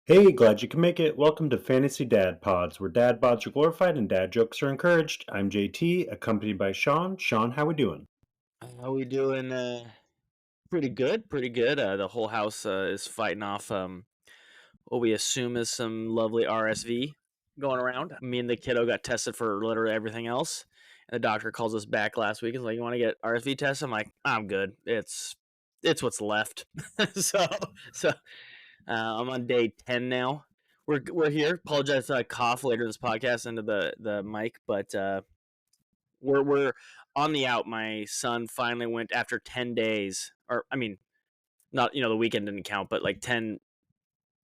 Hey, glad you can make it. Welcome to Fantasy Dad Pods, where dad bods are glorified and dad jokes are encouraged. I'm JT, accompanied by Sean. Sean, how we doing? How we doing? Pretty good, pretty good. The whole house is fighting off what we assume is some lovely RSV going around. Me and the kiddo got tested for literally everything else, and the doctor calls us back last week. He's like, "You want to get RSV tested?" I'm like, "I'm good. It's what's left." so so I'm on day 10 now. We're here. Apologize if I cough later this podcast into the mic, but we're on the out. My son finally went after 10 days, or I mean, not the weekend didn't count, but like 10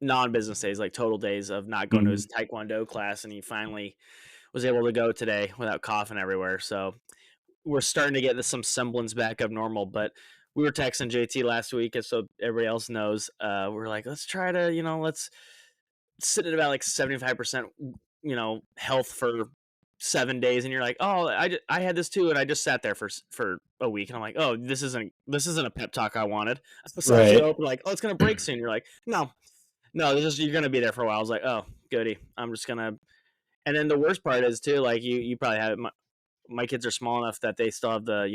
non-business days, like total days of not going to hmm his taekwondo class, and he finally was able to go today without coughing everywhere. So we're starting to get some semblance back of normal. But we were texting JT last week, and so everybody else knows. We're like, let's try to, let's sit at about like 75%, health for 7 days, and you're like, oh, I had this too, and I just sat there for a week, and I'm like, oh, this isn't a pep talk I wanted. So I should Right. open like, oh, it's gonna break soon. You're like, no, this is you're gonna be there for a while. I was like, oh, goody. I'm just gonna. And then the worst part is too, like you probably have it. My kids are small enough that they still have the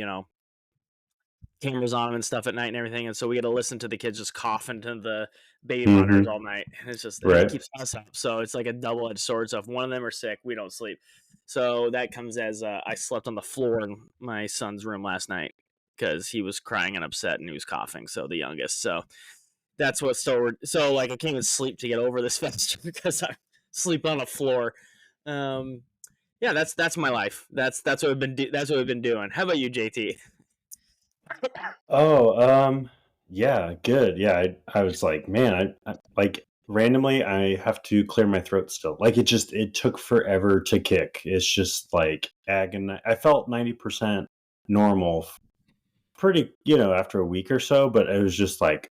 cameras on them and stuff at night and everything, and so we got to listen to the kids just cough into the baby monitors hmm all night, and it Right. keeps us up. So it's like a double-edged sword. So if one of them are sick, we don't sleep. So that comes as I slept on the floor in my son's room last night because he was crying and upset and he was coughing. So the youngest. So that's what's so like I can't even sleep to get over this fest because I sleep on the floor. Um, yeah, that's my life. That's what that's what we've been doing. How about you, JT? Oh, yeah, good. Yeah, I was like, man, I like randomly, I have to clear my throat still. Like it took forever to kick. It's just like agony. I felt 90% normal, pretty, after a week or so, but it was just like,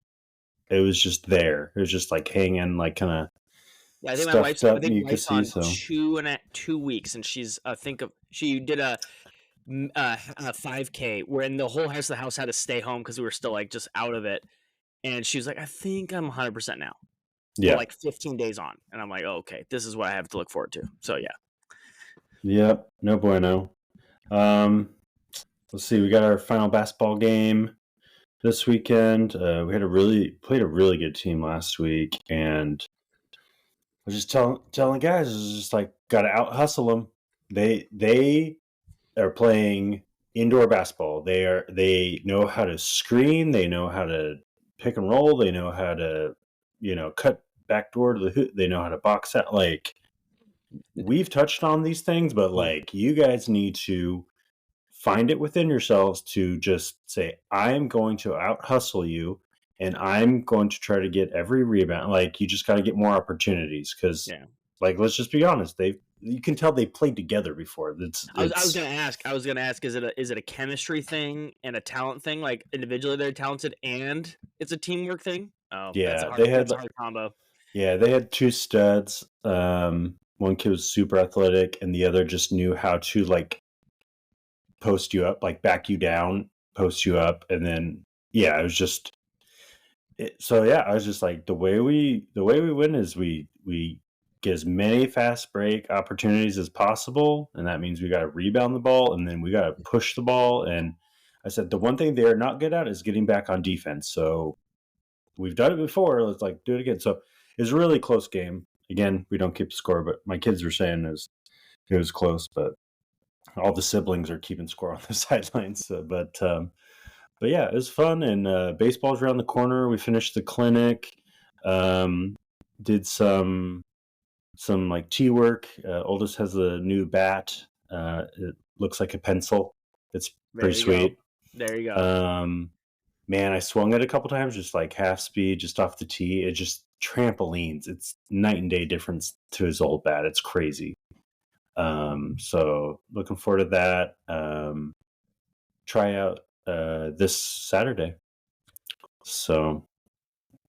it was just there. It was just like hanging, like kind of Yeah, stuffed I up think my wife's mucusy. on So 2 weeks, and she's she did a 5K where in the whole house the house had to stay home because we were still like just out of it, and she was like, I think I'm 100% now. We're yeah, like 15 days on, and I'm like, oh, okay, this is what I have to look forward to. So yeah, yep, no bueno. Um, let's see. We got our final basketball game this weekend. We had a really played a really good team last week, and I was just telling guys, it's just like got to out hustle them. They are playing indoor basketball. They know how to screen. They know how to pick and roll. They know how to cut backdoor to the hoop. They know how to box out. Like we've touched on these things, but like you guys need to find it within yourselves to just say, I'm going to out hustle you and I'm going to try to get every rebound. Like you just got to get more opportunities because, yeah. like, let's just be honest. You can tell they played together before. I was It's gonna ask. I was gonna ask. Is it a chemistry thing and a talent thing? Like individually they're talented and it's a teamwork thing. Oh, yeah, that's a hard combo. they had two studs. One kid was super athletic and the other just knew how to like post you up, like back you down, post you up. And then, yeah, it was just, so yeah, I was just like the way we win is we get as many fast break opportunities as possible, and that means we got to rebound the ball and then we got to push the ball. And I said the one thing they're not good at is getting back on defense. So we've done it before. Let's like do it again. So it was a really close game. Again, we don't keep the score, but my kids were saying it was close, but all the siblings are keeping score on the sidelines. But yeah, it was fun, and baseball's around the corner. We finished the clinic, um, did some like tee work. Oldest has a new bat. It looks like a pencil. It's pretty There you go. sweet. There you go. Um, man, I swung it a couple times, just like half speed, just off the tee. It just trampolines. It's night and day difference to his old bat. It's crazy. So looking forward to that. Try out this Saturday. So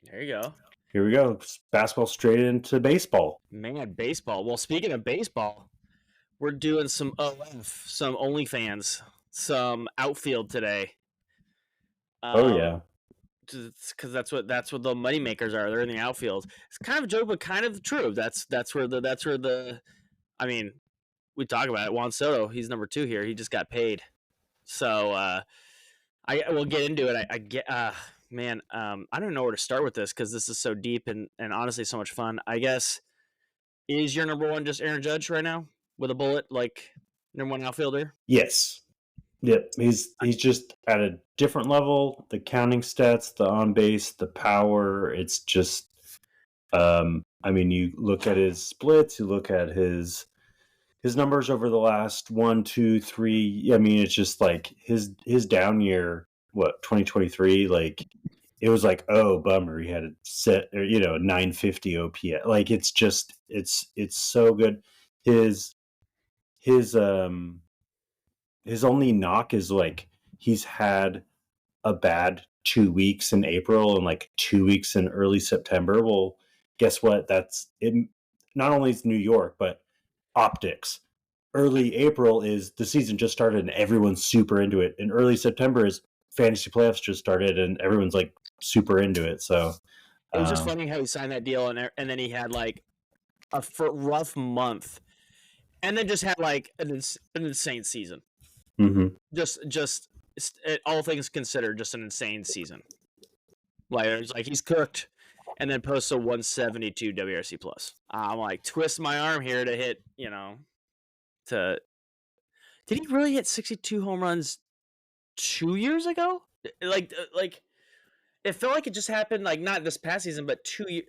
There you go. here we go. Basketball straight into baseball. Man, baseball. Well, speaking of baseball, we're doing some OF, some OnlyFans, some outfield today. Oh Um, yeah. because that's what the money makers are. They're in the outfield. It's kind of a joke, but kind of true. That's where the. I mean, we talk about it. Juan Soto, he's number 2 here. He just got paid, so I we'll get into it. I get man, I don't know where to start with this because this is so deep and honestly so much fun. I guess is your number 1 just Aaron Judge right now with a bullet like number 1 outfielder? Yes. Yep. He's just at a different level. The counting stats, the on base, the power. It's just. I mean, you look at his splits. You look at his numbers over the last 1, 2, 3. I mean, it's just like his down year. What 2023? Like it was like, oh bummer, he had a set or 950 OPS. Like it's just it's so good. His his um his only knock is like he's had a bad 2 weeks in April and like 2 weeks in early September. Well, guess what? That's it. Not only is New York, but optics. Early April is the season just started and everyone's super into it. And early September is fantasy playoffs just started and everyone's like super into it. So It was just funny how he signed that deal and then he had like a rough month, and then just had like an insane season. mm-hmm. Just all things considered, just an insane season. Like it's like he's cooked, and then posts a 172 WRC plus. I'm like, twist my arm here to hit. To did he really hit 62 home runs 2 years ago? Like it felt like it just happened, like not this past season, but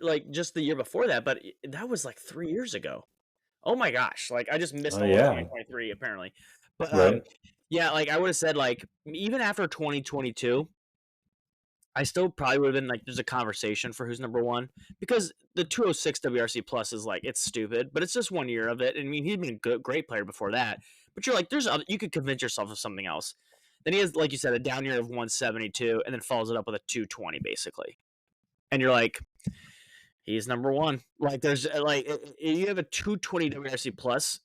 like just the year before that. But that was like 3 years ago. Oh my gosh! Like I just missed all of 2023 apparently. But right. yeah, like I would have said, like even after 2022, I still probably would have been like, there's a conversation for who's number 1 because the 206 WRC plus is like it's stupid, but it's just 1 year of it. I mean, he'd been a good, great player before that, but you're like, you could convince yourself of something else. Then he has, like you said, a down year of 172, and then follows it up with a 220 basically, and you're like, he's number 1. Like there's like you have a 220 WRC plus.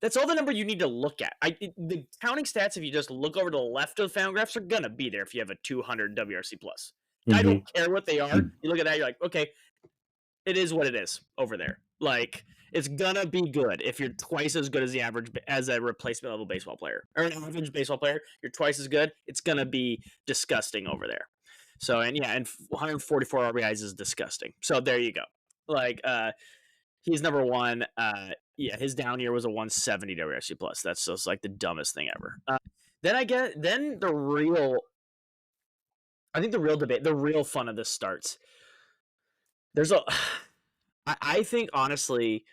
That's all the number you need to look at. The counting stats, if you just look over to the left of the Fangraphs, are gonna be there if you have a 200 WRC plus. Mm-hmm. I don't care what they are. Mm-hmm. You look at that, you're like, okay, it is what it is over there. Like it's gonna be good if you're twice as good as the average as a replacement level baseball player or an average baseball player. You're twice as good. It's gonna be disgusting over there. So and 144 RBIs is disgusting. So there you go. Like he's number 1. Yeah, his down year was a 170 WRC plus. That's just like the dumbest thing ever. Then the real debate, the real fun of this starts. I think honestly,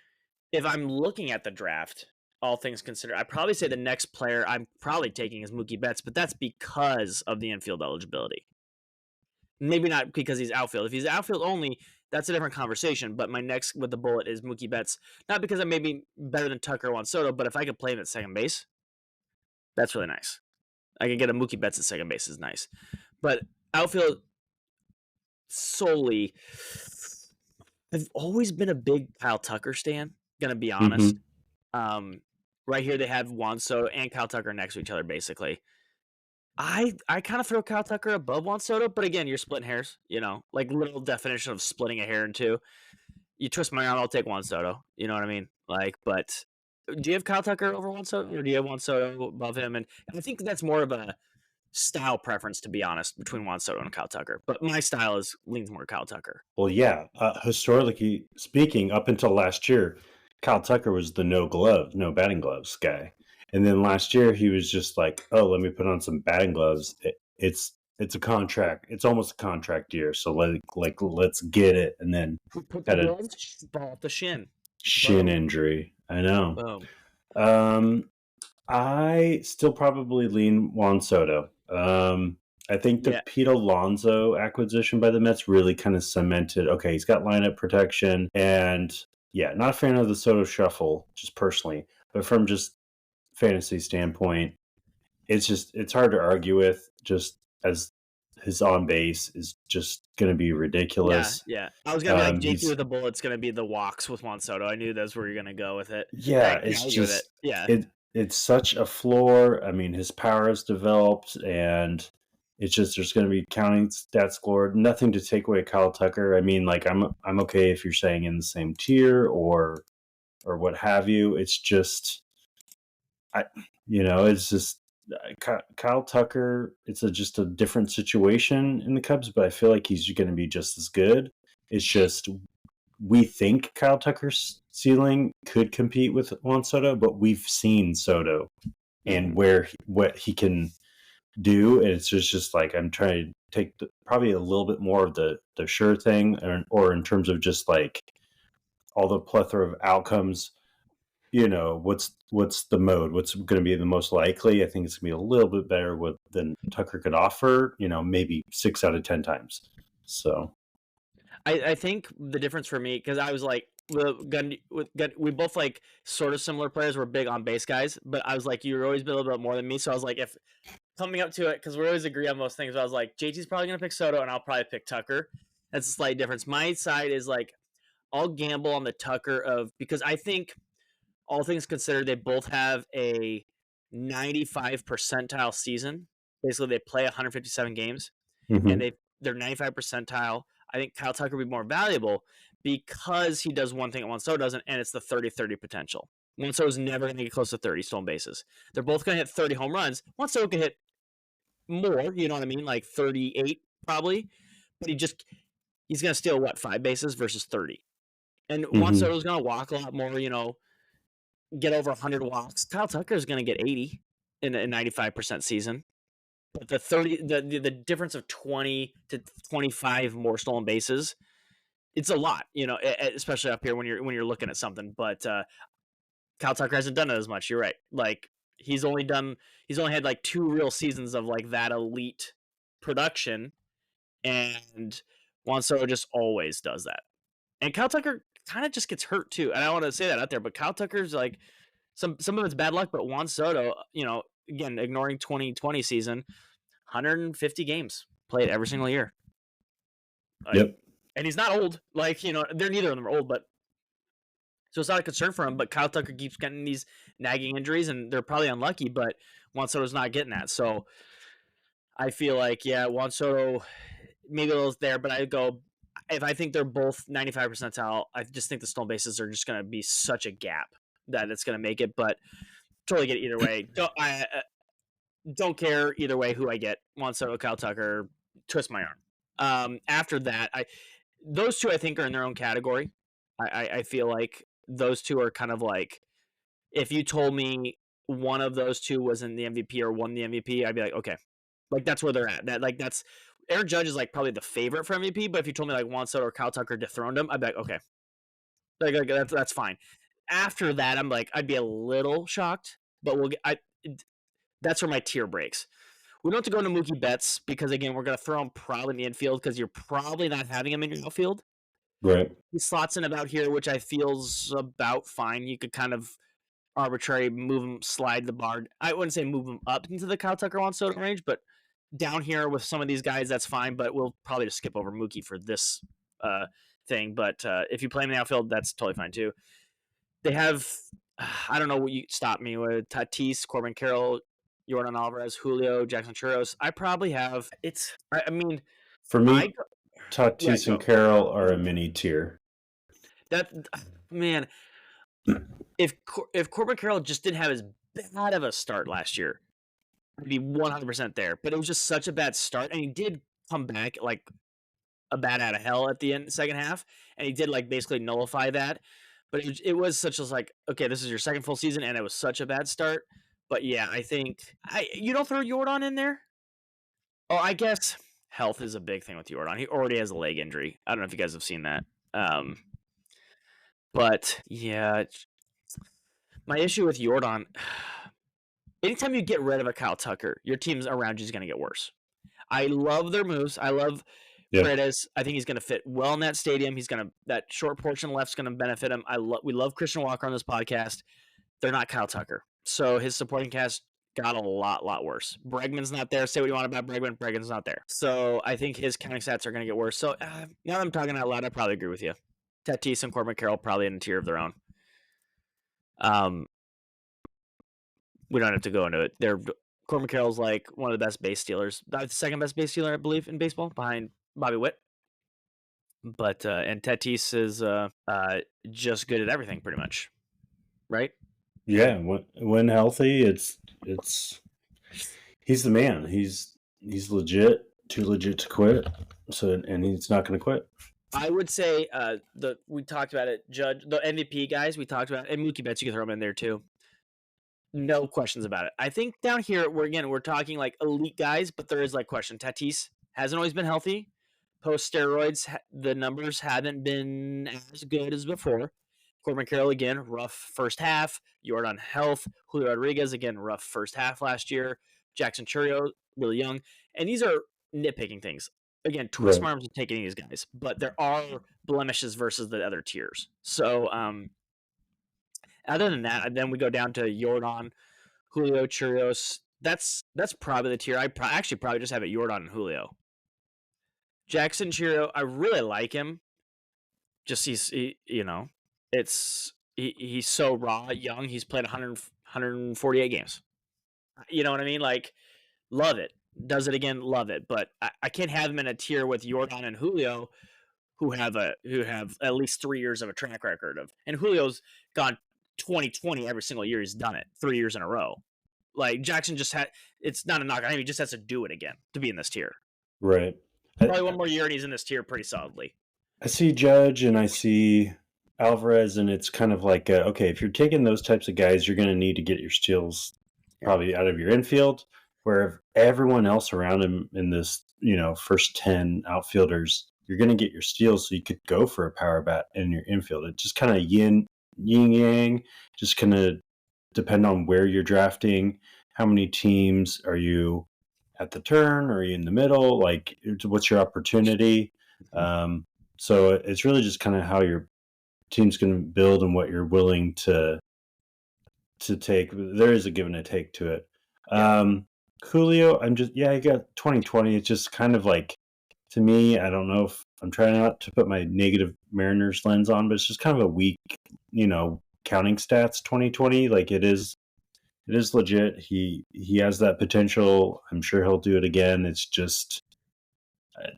if I'm looking at the draft, all things considered, I'd probably say the next player I'm probably taking is Mookie Betts, but that's because of the infield eligibility. Maybe not because he's outfield. If he's outfield only, that's a different conversation. But my next with the bullet is Mookie Betts. Not because I'm maybe better than Tucker or Juan Soto, but if I could play him at second base, that's really nice. I can get a Mookie Betts at second base is nice. But outfield solely, I've always been a big Kyle Tucker stan, gonna be honest. Mm-hmm. Right here they have Juan Soto and Kyle Tucker next to each other, basically. I kind of throw Kyle Tucker above Juan Soto, but again, you're splitting hairs, like little definition of splitting a hair in two. You twist my arm, I'll take Juan Soto. You know what I mean? Like, but do you have Kyle Tucker over Juan Soto, or do you have Juan Soto above him? And I think that's more of a style preference, to be honest, between Juan Soto and Kyle Tucker. But my style leans more Kyle Tucker. Well, yeah. Historically speaking, up until last year, Kyle Tucker was the no batting gloves guy. And then last year he was just like, oh, let me put on some batting gloves. It's a contract. It's almost a contract year. So let's get it. And then put the gloves, ball off the shin. Shin injury. I know. Boom. I still probably lean Juan Soto. I think the Pete Alonso acquisition by the Mets really kind of cemented, okay, he's got lineup protection. And yeah, not a fan of the Soto shuffle, just personally. But from just fantasy standpoint, it's hard to argue with, just as his on base is just going to be ridiculous. Yeah. I was going to be like, JP with the bullet's going to be the walks with Juan Soto. I knew that's where you're going to go with it. Yeah, it's just, it's such a floor. I mean, his power has developed, and It's just there's going to be counting stats scored. Nothing to take away Kyle Tucker. I mean, like I'm okay if you're saying in the same tier or what have you. It's just it's just Kyle Tucker. It's just a different situation in the Cubs, but I feel like he's going to be just as good. It's just we think Kyle Tucker's ceiling could compete with Juan Soto, but we've seen Soto and what he can do, and it's just like I'm trying to take probably a little bit more of the sure thing, or in terms of just like all the plethora of outcomes. What's the mode? What's going to be the most likely? I think it's going to be a little bit better than Tucker could offer. Maybe 6 out of 10 times. So I think the difference for me, because I was like, we both like sort of similar players. We're big on base guys, but I was like, you're always a little bit more than me. So I was like, if coming up to it, because we always agree on most things, but I was like, JT's probably going to pick Soto and I'll probably pick Tucker. That's a slight difference. My side is like, I'll gamble on the Tucker because I think all things considered, they both have a 95 percentile season. Basically, they play 157 games, and mm-hmm. they're 95 percentile. I think Kyle Tucker would be more valuable because he does one thing that Juan Soto doesn't, and it's the 30-30 potential. Juan Soto's never going to get close to 30 stolen bases. They're both going to hit 30 home runs. Juan Soto can hit more, you know what I mean, like 38 probably, but he's going to steal 5 bases versus 30. And Juan Soto's going to walk a lot more, get over 100 walks. Kyle Tucker is going to get 80 in a 95% season. But the difference of 20 to 25 more stolen bases, it's a lot, especially up here when you're looking at something. But Kyle Tucker hasn't done it as much. You're right. Like he's only had like 2 real seasons of like that elite production, and Juan Soto just always does that. And Kyle Tucker kind of just gets hurt too. And I want to say that out there, but Kyle Tucker's like some of it's bad luck, but Juan Soto, again, ignoring 2020 season, 150 games played every single year. Yep. And he's not old. Like, they're neither of them are old, but so it's not a concern for him. But Kyle Tucker keeps getting these nagging injuries, and they're probably unlucky, but Juan Soto's not getting that. So I feel like, yeah, Juan Soto maybe a little there, but I go, if I think they're both 95 percentile, I just think the stolen bases are just going to be such a gap that it's going to make it. But totally get it either way. Don't care either way who I get. Juan Soto, Kyle Tucker, twist my arm. After that, those two I think are in their own category. I feel like those two are kind of like, if you told me one of those two was in the MVP or won the MVP, I'd be like, okay, like that's where they're at. That's Aaron Judge is like probably the favorite for MVP, but if you told me like Juan Soto or Kyle Tucker dethroned him, I'd be like, okay, like that's fine. After that, I'm like, I'd be a little shocked, but that's where my tier breaks. We don't have to go into Mookie Betts because, again, we're going to throw him probably in the infield because you're probably not having him in your outfield. Right. He slots in about here, which I feel's about fine. You could kind of arbitrary move him, slide the bar. I wouldn't say move him up into the Kyle Tucker Juan Soto range, but down here with some of these guys, that's fine. But we'll probably just skip over Mookie for this thing. But if you play him in the outfield, that's totally fine too. They have, I don't know what you stop me with, Tatis, Corbin Carroll, Yordan Alvarez, Julio, Jackson Churros. I probably have I mean, for me, Tatis and Carroll are a mini tier. That man, if Corbin Carroll just didn't have as bad of a start last year, I'd be 100% there. But it was just such a bad start, and he did come back like a bat out of hell at the end, second half, and he did like basically nullify that. But it was such as like, okay, this is your second full season, and it was such a bad start. But yeah, I think you don't throw Yordan in there. Oh, I guess health is a big thing with Yordan. He already has a leg injury. I don't know if you guys have seen that. But yeah, my issue with Yordan, anytime you get rid of a Kyle Tucker, your team's around you is going to get worse. I love their moves. I love Paredes. I think he's going to fit well in that stadium. That short portion left's going to benefit him. We love Christian Walker on this podcast. They're not Kyle Tucker. So his supporting cast got a lot worse. Bregman's not there. Say what you want about Bregman. Bregman's not there. So I think his counting stats are going to get worse. So now that I'm talking out loud, I probably agree with you. Tatis and Corbin Carroll probably in a tier of their own. We don't have to go into it. Corbin Carroll's like one of the best base stealers, the second best base stealer, I believe, in baseball, behind Bobby Witt. But and Tatis is just good at everything, pretty much, right? Yeah, when healthy, it's he's the man. He's legit, too legit to quit. So and he's not going to quit. I would say we talked about it. Judge the MVP guys we talked about, and Mookie Betts, you can throw him in there too. No questions about it. I think down here we're talking like elite guys, but there is like question. Tatis hasn't always been healthy. Post steroids, the numbers haven't been as good as before. Corbin Carroll again, rough first half. Jordan Health, Julio Rodriguez again, rough first half last year. Jackson Chourio, really young, and these are nitpicking things. Again, twist Right. my arms to taking these guys, but there are blemishes versus the other tiers. So, other than that, then we go down to Jordan, Julio, Churios. That's probably the tier. Actually probably just have it Jordan and Julio. Jackson Chiro, I really like him. Just he's so raw, young. He's played 148 games. You know what I mean? Like, love it. Does it again, love it. But I can't have him in a tier with Jordan and Julio, who have at least 3 years of a track record of. And Julio's gone 2020 every single year. He's done it 3 years in a row. Like Jackson just had. It's not a knock on him. He just has to do it again to be in this tier. Right. Probably one more year, and he's in this tier pretty solidly. I see Judge and I see Alvarez, and it's kind of like, okay, if you're taking those types of guys, you're going to need to get your steals probably out of your infield, where everyone else around him in this, first 10 outfielders, you're going to get your steals so you could go for a power bat in your infield. It just kind of yin yang, just kind of depend on where you're drafting, how many teams are you at the turn, or are you in the middle, like what's your opportunity. So it's really just kind of how your team's going to build and what you're willing to take. There is a give and a take to it. Julio, you got 2020. It's just kind of like, to me, I don't know if I'm trying not to put my negative Mariners lens on, but it's just kind of a weak, counting stats 2020. Like it is legit. He has that potential. I'm sure he'll do it again. It's just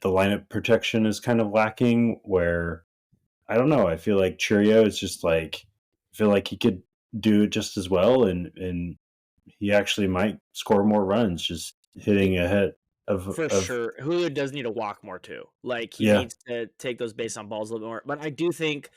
the lineup protection is kind of lacking, where I don't know. I feel like Churio is just like, I feel like he could do it just as well, and he actually might score more runs just hitting ahead of Sure. Julio does need to walk more too. Like he Yeah. needs to take those base on balls a little bit more. But I do think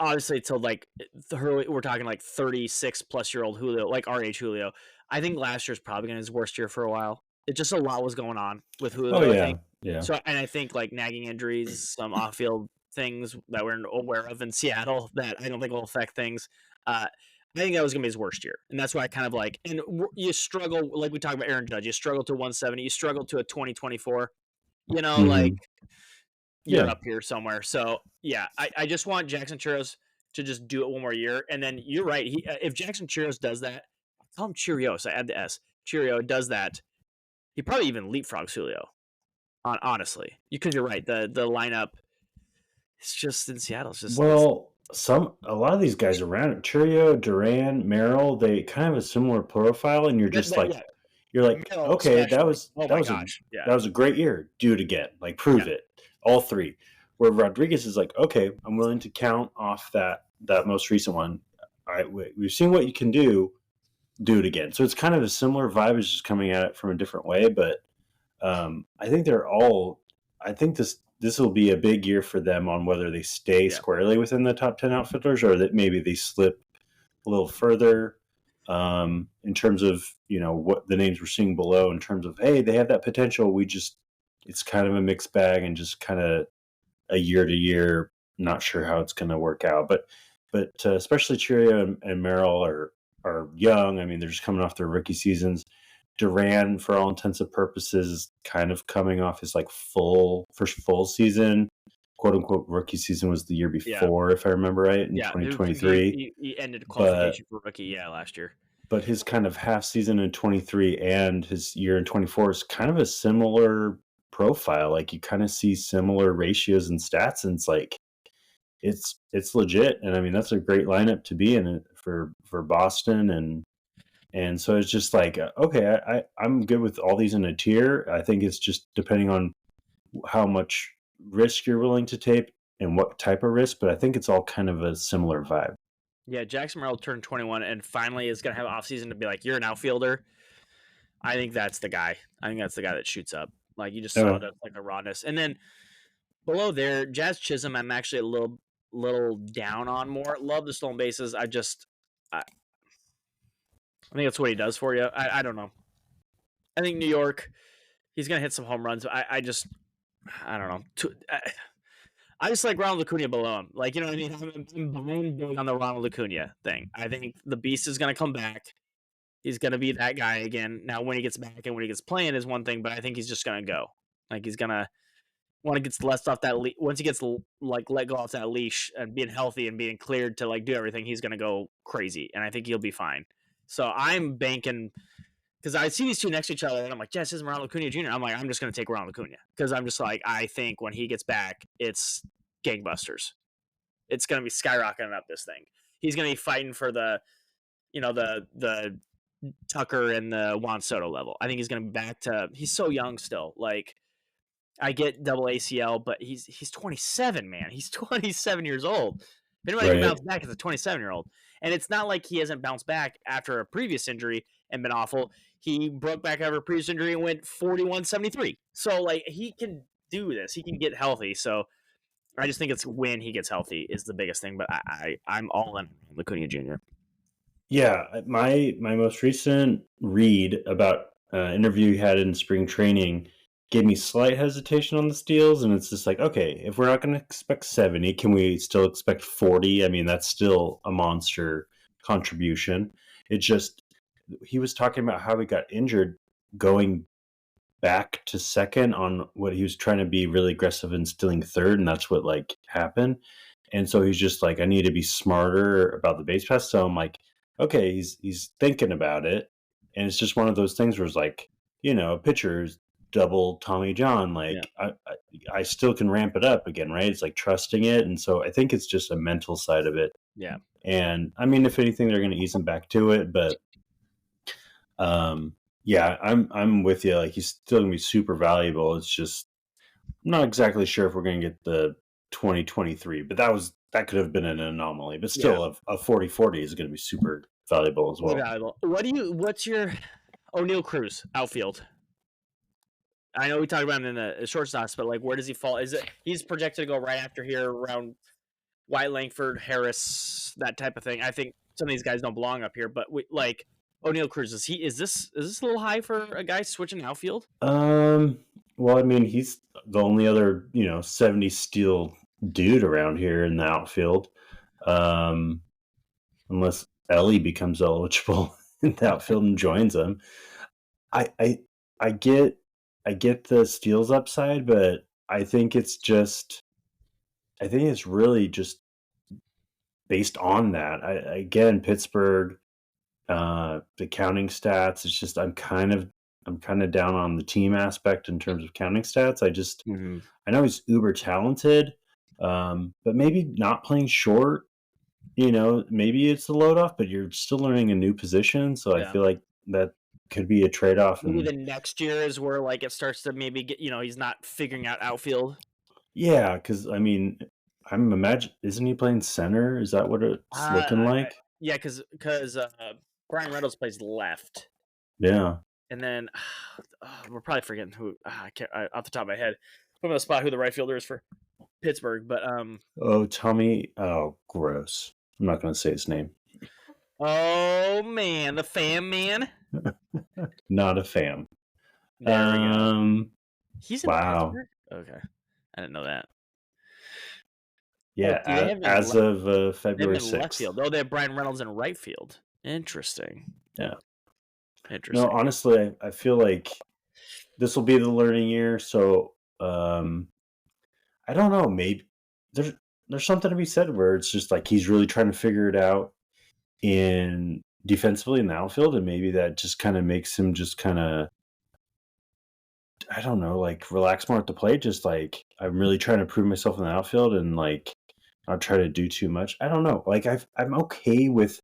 obviously till like we're talking like 36+ year old Julio, like our age Julio. I think last year's probably gonna be his worst year for a while. It just a lot was going on with Julio, Oh I yeah, think. yeah. So and I think like nagging injuries, some off field things that we're aware of in Seattle that I don't think will affect things. I think that was gonna be his worst year, and that's why I kind of like. And you struggle, like we talked about Aaron Judge. You struggle to 170. You struggle to a 2024. Like you're Yeah. up here somewhere. So yeah, I just want Jackson Churros to just do it one more year, and then you're right. If Jackson Churros does that, I call him Cheerios. I add the S. Cheerio does that. He probably even leapfrogs Julio. Honestly, because you're right. The lineup, it's just in Seattle. It's just a lot of these guys around Churio, Duran, Merrill, they kind of have a similar profile, and you're just like, Merrill okay, that especially. was Oh that my was gosh, yeah. a great year. Do it again, like prove it. All three. Where Rodriguez is like, okay, I'm willing to count off that most recent one. All right, we've seen what you can do. Do it again. So it's kind of a similar vibe. It's just coming at it from a different way, but I think I think this will be a big year for them on whether they stay squarely within the top 10 outfielders, or that maybe they slip a little further in terms of, what the names we're seeing below, in terms of, hey, they have that potential. It's kind of a mixed bag, and just kind of a year to year, not sure how it's going to work out. But especially Churio and Merrill are young. I mean, they're just coming off their rookie seasons. Duran, for all intents and purposes, is kind of coming off his first full season. "Quote unquote" rookie season was the year before, if I remember right, in 2023. He ended qualification for rookie, last year. But his kind of half season in 23 and his year in 24 is kind of a similar profile. Like you kind of see similar ratios and stats, and it's like it's legit. And I mean, that's a great lineup to be in for Boston. And And so it's just like, okay, I'm good with all these in a tier. I think it's just depending on how much risk you're willing to take and what type of risk, but I think it's all kind of a similar vibe. Yeah, Jackson Merrill turned 21 and finally is going to have offseason to be like, you're an outfielder. I think that's the guy. I think that's the guy that shoots up. Like, you just saw Okay. that, like, a rawness. And then below there, Jazz Chisholm, I'm actually a little down on more. Love the stolen bases. I think that's what he does for you. I don't know. I think New York, he's going to hit some home runs. I don't know. I just like Ronald Acuna below him. Like, you know what I mean? I'm behind big on the Ronald Acuna thing. I think the beast is going to come back. He's going to be that guy again. Now, when he gets back and when he gets playing is one thing, but I think he's just going to go. Like, he's going to, when he gets less off that once he gets like let go off that leash and being healthy and being cleared to like do everything, he's going to go crazy. And I think he'll be fine. So I'm banking because I see these two next to each other and I'm like, yes, this is Ronald Acuna Jr. I'm like, I'm just going to take Ronald Acuna because I'm just like, I think when he gets back, it's gangbusters. It's going to be skyrocketing up this thing. He's going to be fighting for the Tucker and the Juan Soto level. I think he's going to be back to. He's so young still. Like I get double ACL, but he's 27, man. He's 27 years old. If anybody can Right. bounce back, it's a 27-year-old. And it's not like he hasn't bounced back after a previous injury and been awful. He broke back after a previous injury and went 41-73. So like he can do this. He can get healthy. So I just think it's when he gets healthy is the biggest thing. But I'm all in on Acuna Jr. Yeah, my most recent read about interview you had in spring training gave me slight hesitation on the steals, and it's just like, okay, if we're not going to expect 70, can we still expect 40? I mean, that's still a monster contribution. It just he was talking about how he got injured going back to second on what he was trying to be really aggressive and stealing third, and that's what like happened. And so he's just like, I need to be smarter about the base pass. So I'm like, okay, he's thinking about it, and it's just one of those things where it's like, pitchers double Tommy John. Yeah. Like I still can ramp it up again, right? It's like trusting it, and so I think it's just a mental side of it. Yeah. And I mean, if anything, they're going to ease him back to it, but yeah, I'm with you. Like he's still gonna be super valuable. It's just I'm not exactly sure if we're gonna get the 2023, but that could have been an anomaly. But Yeah. still, a 40-40 is gonna be super valuable as Really well. valuable. What's your O'Neal Cruz outfield? I know we talked about him in the shortstops, but like, where does he fall? Is it he's projected to go right after here around White, Langford, Harris, that type of thing? I think some of these guys don't belong up here, but like O'Neal Cruz is this a little high for a guy switching outfield? Well, I mean, he's the only other 70 steal dude around here in the outfield, um, unless Ellie becomes eligible in the outfield and joins him. I I I get the steals upside, but I think it's really just based on that. Again, Pittsburgh, the counting stats. It's just I'm kind of down on the team aspect in terms of counting stats. Mm-hmm. I know he's uber talented, but maybe not playing short. Maybe it's the load off, but you're still learning a new position. So I Yeah. feel like that could be a trade off. Maybe And the next year is where like it starts to maybe get he's not figuring out outfield. yeah, because I mean, I'm imagine isn't he playing center? Is that what it's looking like? Yeah, because Brian Reynolds plays left. Yeah. And then we're probably forgetting who I can't off the top of my head. Put him on the spot who the right fielder is for Pittsburgh, but Oh, Tommy. Oh, gross. I'm not going to say his name. oh man, the fam man. Not a fan. There we go. He's in Wow. Pittsburgh. Okay, I didn't know that. Oh, Yeah, do they have as of they have February in left 6th. field? Oh, they have Brian Reynolds in right field. Interesting. Yeah. No, Interesting. honestly, I feel like this will be the learning year. So I don't know. Maybe there's something to be said where it's just like he's really trying to figure it out in defensively in the outfield, and maybe that just kind of makes him just kind of I don't know, like relax more at the plate. Just like I'm really trying to prove myself in the outfield and like not try to do too much. I don't know. Like I'm okay with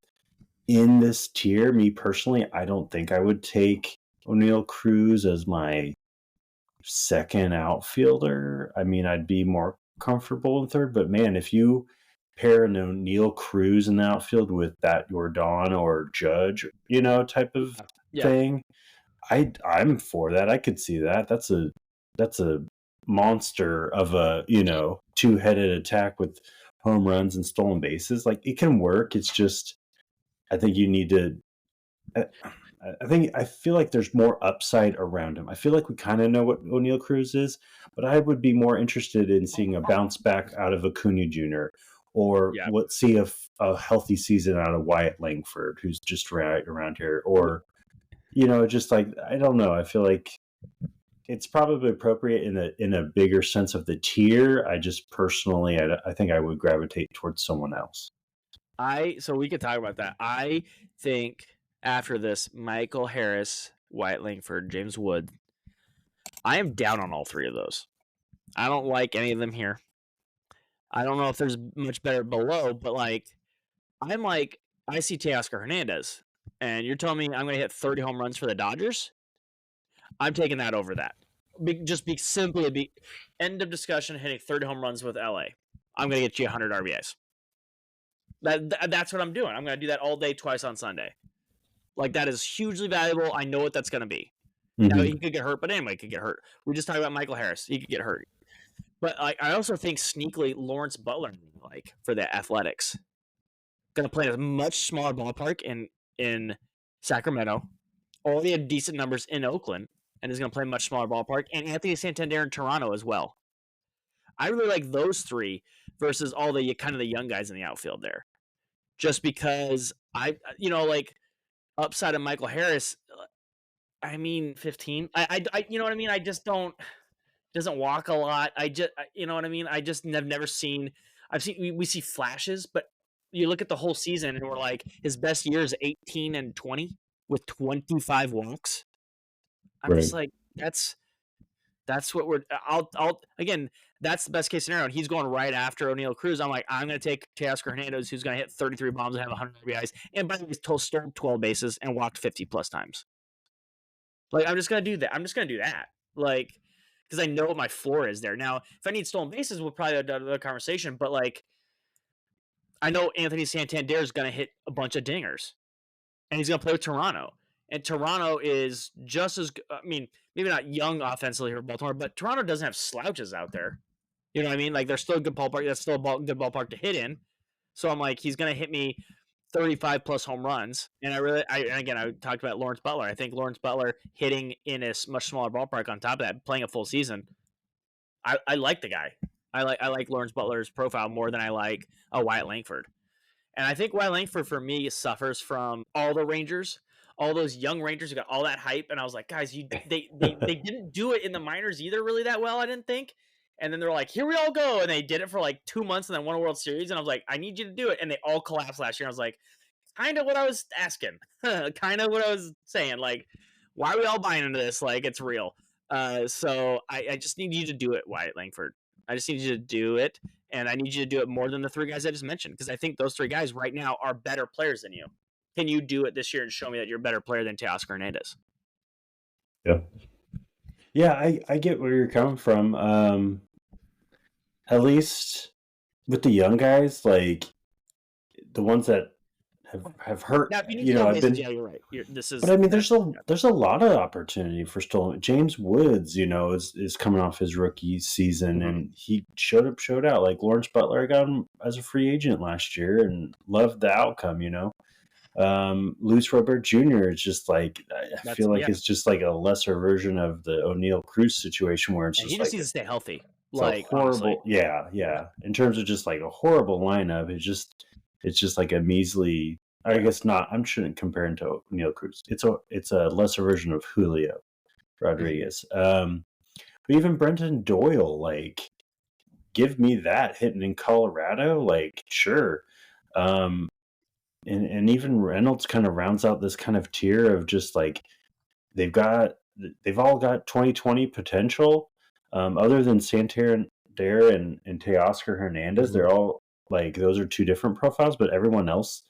in this tier, me personally, I don't think I would take O'Neal Cruz as my second outfielder. I mean, I'd be more comfortable in third, but man, if you pair an O'Neal Cruz in the outfield with that Jordan or Judge, type of Yeah. thing, I'm for that. I could see that. That's a monster of a two-headed attack with home runs and stolen bases. Like, it can work. It's just, I think you need to. I feel like there's more upside around him. I feel like we kind of know what O'Neal Cruz is, but I would be more interested in seeing a bounce back out of Acuna Jr. or Yeah. see a healthy season out of Wyatt Langford, who's just right around here, or just like, I don't know. I feel like it's probably appropriate in a bigger sense of the tier. I just personally, I think I would gravitate towards someone else. So we could talk about that. I think after this, Michael Harris, Wyatt Langford, James Wood, I am down on all three of those. I don't like any of them here. I don't know if there's much better below, but I see Teoscar Hernandez, and you're telling me I'm going to hit 30 home runs for the Dodgers? I'm taking that over that. Simply end of discussion. Hitting 30 home runs with LA, I'm going to get you 100 RBIs. That's what I'm doing. I'm going to do that all day, twice on Sunday. Like, that is hugely valuable. I know what that's going to be. Mm-hmm. Now, he could get hurt, but anybody could get hurt. We just talked about Michael Harris. He could get hurt. But I also think sneakily Lawrence Butler, for the Athletics, going to play in a much smaller ballpark in Sacramento. Already had decent numbers in Oakland, and is going to play a much smaller ballpark. And Anthony Santander in Toronto as well. I really like those three versus all the kind of the young guys in the outfield there. Just because upside of Michael Harris, I mean, 15. I you know what I mean? I just doesn't walk a lot. You know what I mean? I just have never seen. We see flashes, but you look at the whole season and we're like, his best year is 18 and 20 with 25 walks. I'm just like, that's what we're. I'll again. That's the best case scenario. And he's going right after O'Neal Cruz. I'm like, I'm going to take Teoscar Hernandez, who's going to hit 33 bombs and have 100 RBIs. And by the way, he's stole 12 bases and walked 50 plus times. Like, I'm just going to do that. Like, because I know what my floor is there. Now, if I need stolen bases, we'll probably have another conversation. But, like, I know Anthony Santander is going to hit a bunch of dingers. And he's going to play with Toronto. And Toronto is just as, I mean, maybe not young offensively for Baltimore, but Toronto doesn't have slouches out there. You know what I mean? Like, they're still a good ballpark. That's still a good ballpark to hit in. So I'm like, he's going to hit me 35 plus home runs. And I talked about Lawrence Butler. I think Lawrence Butler hitting in a much smaller ballpark on top of that, playing a full season. I like the guy. I like Lawrence Butler's profile more than I like Wyatt Langford. And I think Wyatt Langford, for me, suffers from all the Rangers, all those young Rangers who got all that hype. And I was like, guys, they didn't do it in the minors either really that well, I didn't think. And then they're like, here we all go. And they did it for like 2 months and then won a World Series. And I was like, I need you to do it. And they all collapsed last year. I was like, kind of what I was asking. Kind of what I was saying. Like, why are we all buying into this? Like, it's real. So I just need you to do it, Wyatt Langford. I just need you to do it. And I need you to do it more than the three guys I just mentioned. Because I think those three guys right now are better players than you. Can you do it this year and show me that you're a better player than Teoscar Hernandez? Yeah. Yeah, I get where you're coming from. At least with the young guys, like the ones that have hurt. Now, if you need to I've been. Yeah, you're right. But I mean, there's a lot of opportunity for stolen. James Woods, is coming off his rookie season, and he showed out. Like Lawrence Butler, I got him as a free agent last year, and loved the outcome. Luis Robert Jr. is just like, I feel like it's just like a lesser version of the O'Neal Cruz situation, where it's he just just like needs to stay healthy. Like horrible, honestly. Yeah. In terms of just like a horrible lineup, it's just like a measly. I guess not. I shouldn't compare him to O'Neal Cruz. It's a lesser version of Julio Rodriguez. But even Brenton Doyle, like, give me that hitting in Colorado, like, sure. And even Reynolds kind of rounds out this kind of tier of just like they've all got 2020 potential. Other than Santander and Teoscar Hernandez, they're all like, those are two different profiles, but everyone else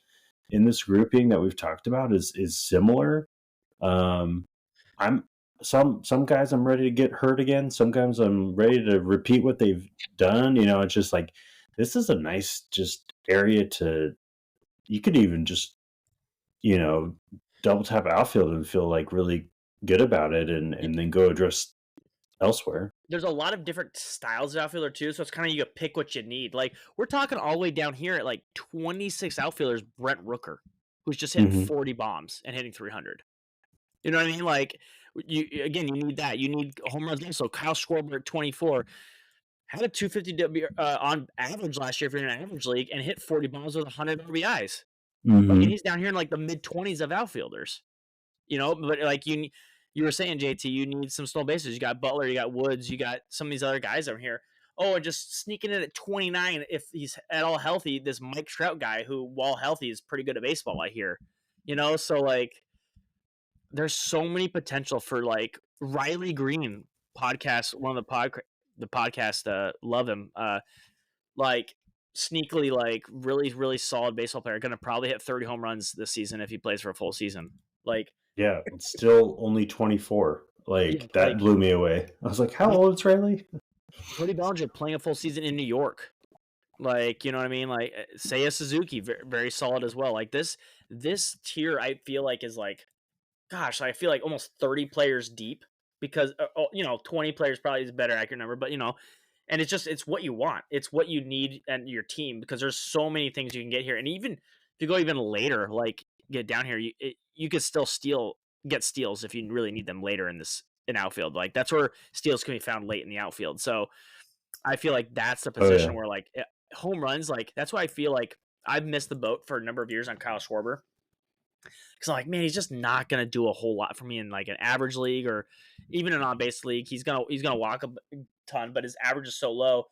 in this grouping that we've talked about is similar. I'm some guys I'm ready to get hurt again. Sometimes I'm ready to repeat what they've done. It's just like this is a nice just area to. You could even just you know double tap outfield and feel like really good about it, and then go address elsewhere. There's a lot of different styles of outfielder too, so it's kind of you pick what you need. Like we're talking all the way down here at like 26 outfielders. Brent Rooker, who's just hitting Hmm. 40 bombs and hitting 300. You know what I mean? Like you need that. You need home runs. So Kyle Schwarber at 24 had a 250 on average last year if you're in an average league and hit 40 bombs with 100 RBIs. Like, and Hmm. he's down here in like the mid 20s of outfielders. But like you were saying, JT, you need some stolen bases. You got Butler, you got Woods, you got some of these other guys over here. Oh, and just sneaking in at 29 if he's at all healthy. This Mike Trout guy, who while healthy is pretty good at baseball, I hear. So like there's so many potential for like Riley Green podcast. One of the podcast love him. Like sneakily like really really solid baseball player. Going to probably hit 30 home runs this season if he plays for a full season. Like Yeah, it's still only 24. yeah, Like that like blew me away. I was like, how old is Riley? Cody Bellinger playing a full season in New York. Like, you know what I mean? Like Seiya Suzuki, very, very solid as well. Like this tier I feel like is like gosh, I feel like almost 30 players deep because 20 players probably is a better accurate number, but and it's what you want. It's what you need and your team because there's so many things you can get here. And even if you go even later, like get down here, you could still get steals if you really need them later in outfield. Like that's where steals can be found late in the outfield. So I feel like that's the Oh yeah. position where like home runs, like that's why I feel like I've missed the boat for a number of years on Kyle Schwarber because I'm like, man, he's just not gonna do a whole lot for me in like an average league or even an on base league. He's gonna walk a ton, but his average is so low.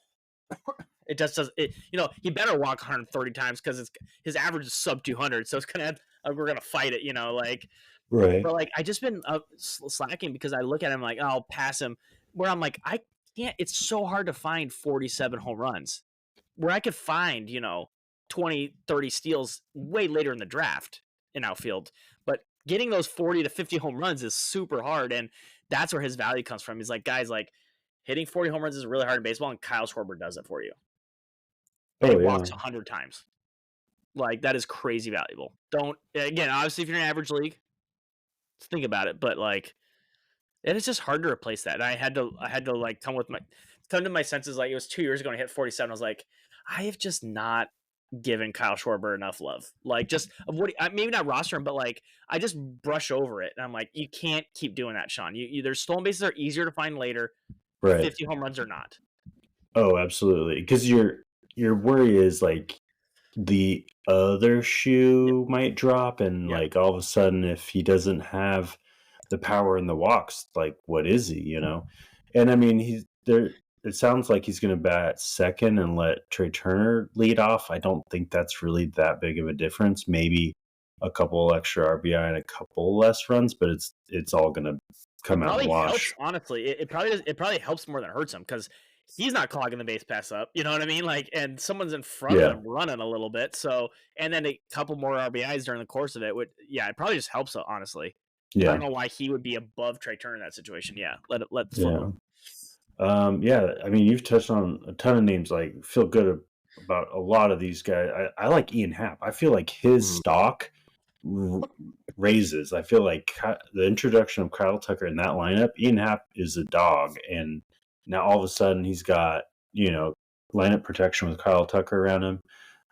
It just does it. He better walk 130 times because his average is sub 200. So it's gonna we're gonna fight it. Like, Right. but like I just been slacking because I look at him like, oh, I'll pass him. Where I'm like, I can't. It's so hard to find 47 home runs. Where I could find 20, 30 steals way later in the draft in outfield. But getting those 40 to 50 home runs is super hard. And that's where his value comes from. He's like, guys, like hitting 40 home runs is really hard in baseball, and Kyle Schwarber does it for you. And he Oh walks yeah. 100 times. Like, that is crazy valuable. Again, obviously, if you're in an average league, let's think about it. But, like, and it's just hard to replace that. And I had to like come to my senses. Like it was 2 years ago and I hit 47. I was like, I have just not given Kyle Schwarber enough love. Like just of what maybe not roster him, but like I just brush over it. And I'm like, you can't keep doing that, Sean. There's stolen bases are easier to find later. Right. 50 home runs are not. Oh, absolutely. Because your worry is like the other Yep. shoe might drop, and Yep. like all of a sudden, if he doesn't have the power in the walks, like what is he? And I mean, he's there. It sounds like he's going to bat second and let Trey Turner lead off. I don't think that's really that big of a difference. Maybe a couple extra RBI and a couple less runs, but it's all going to It come out in the probably helps, wash. honestly. It probably does, it probably helps more than it hurts him because he's not clogging the base pass up. You know what I mean? Like, and someone's in front of Yeah, him running a little bit. So, and then a couple more RBIs during the course of it would, yeah, it probably just helps. Honestly, I don't yeah, know why he would be above Trey Turner in that situation. Yeah, let flip yeah. him. Yeah, I mean, you've touched on a ton of names. Like, feel good about a lot of these guys. I like Ian Happ. I feel like his Mhm. stock r- raises. I feel like the introduction of Kyle Tucker in that lineup, Ian Happ is a dog, and now all of a sudden he's got lineup protection with Kyle Tucker around him.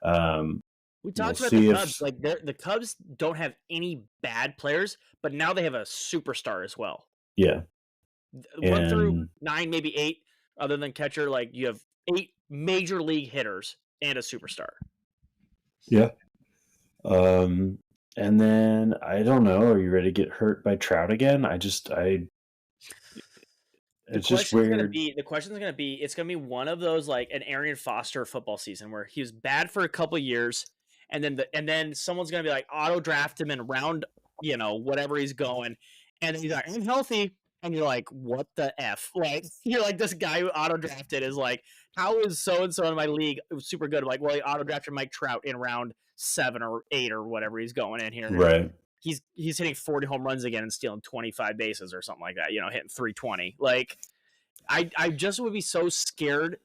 We We'll talked about the see Cubs. if Like, the Cubs don't have any bad players, but now they have a superstar as well. yeah, 1 through 9, maybe 8, other than catcher. Like you have 8 major league hitters and a superstar. yeah. Um, and then I don't know. Are you ready to get hurt by Trout again? The It's just question is gonna weird. be it's gonna be one of those like an Arian Foster football season where he was bad for a couple years, and then someone's gonna be like auto draft him in round whatever he's going, and he's like I'm healthy, and you're like, what the f? Like you're like this guy who auto drafted is like, how is so and so in my league super good? I'm like, well, he auto drafted Mike Trout in round 7 or 8 or whatever he's going in here, and Right. he's hitting 40 home runs again and stealing 25 bases or something like that. Hitting 320. Like I just would be so scared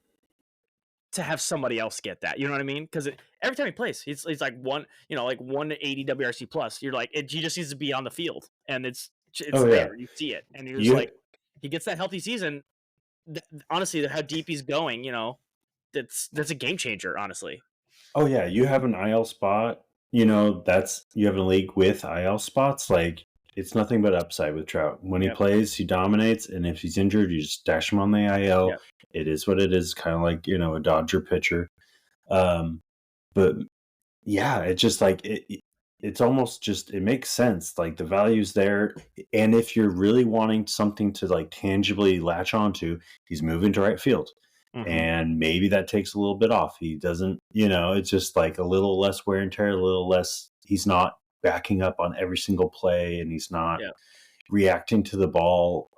to have somebody else get that. You know what I mean? Because every time he plays, he's like like 180 WRC plus. You're like, he just needs to be on the field, and it's Oh yeah. there. You see it, and you're just You like, he gets that healthy season. Honestly, how deep he's going, that's a game changer. Honestly, Oh yeah, you have an IL spot. That's you have a league with IL spots. Like it's nothing but upside with Trout. When he yeah, plays, he dominates, and if he's injured, you just stash him on the IL. yeah, It is what it is. Kind of like a Dodger pitcher. Um, but yeah, it's just like it's almost just it makes sense. Like the value's there, and if you're really wanting something to like tangibly latch onto, he's moving to right field, mm-hmm. and maybe that takes a little bit off. He doesn't, it's just like a little less wear and tear, a little less. He's not backing up on every single play, and he's not Yeah. reacting to the ball,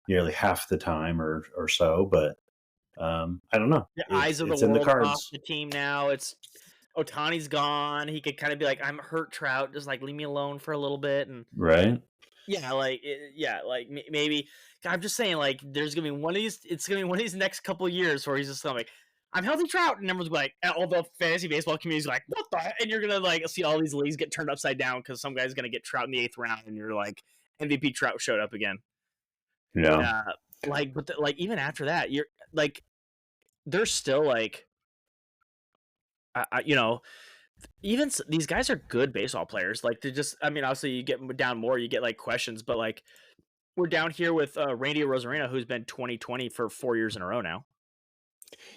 nearly half the time or so. But I don't know. The eyes of the It's in the world are off cards, the team now. It's Otani's gone. He could kind of be like, I'm hurt, Trout. Just like leave me alone for a little bit, and right? like maybe. I'm just saying, like, there's gonna be one of these. It's gonna be one of these next couple of years where he's just gonna like, I'm healthy, Trout, and everyone's like, all the fantasy baseball community's like, what the heck? And you're gonna like see all these leagues get turned upside down because some guy's gonna get Trout in the 8th round, and you're like, MVP Trout showed up again. Yeah. But even after that, you're like, they're still like, even these guys are good baseball players. Like, they just, I mean, obviously you get down more, you get like questions, but like we're down here with Randy Rosarena, who's been 2020 for 4 years in a row now.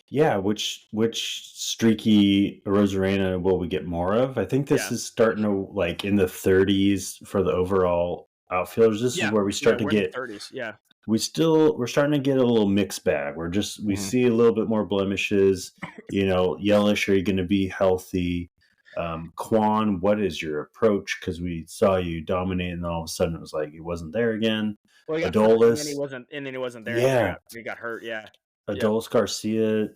Yeah, which streaky Rosarena will we get more of? I think this Yeah, is starting to like in the 30s for the overall outfielders. This is yeah, where we yeah. start to We're in the get 30s. Yeah, we're starting to get a little mixed bag. We hmm see a little bit more blemishes, yellish, are you going to be healthy? Quan, what is your approach? Because we saw you dominate, and all of a sudden it was like it wasn't there again. well, he got hurt, Adolis, and then he wasn't there after yeah, he got hurt. Yeah, yep. Adolis Garcia,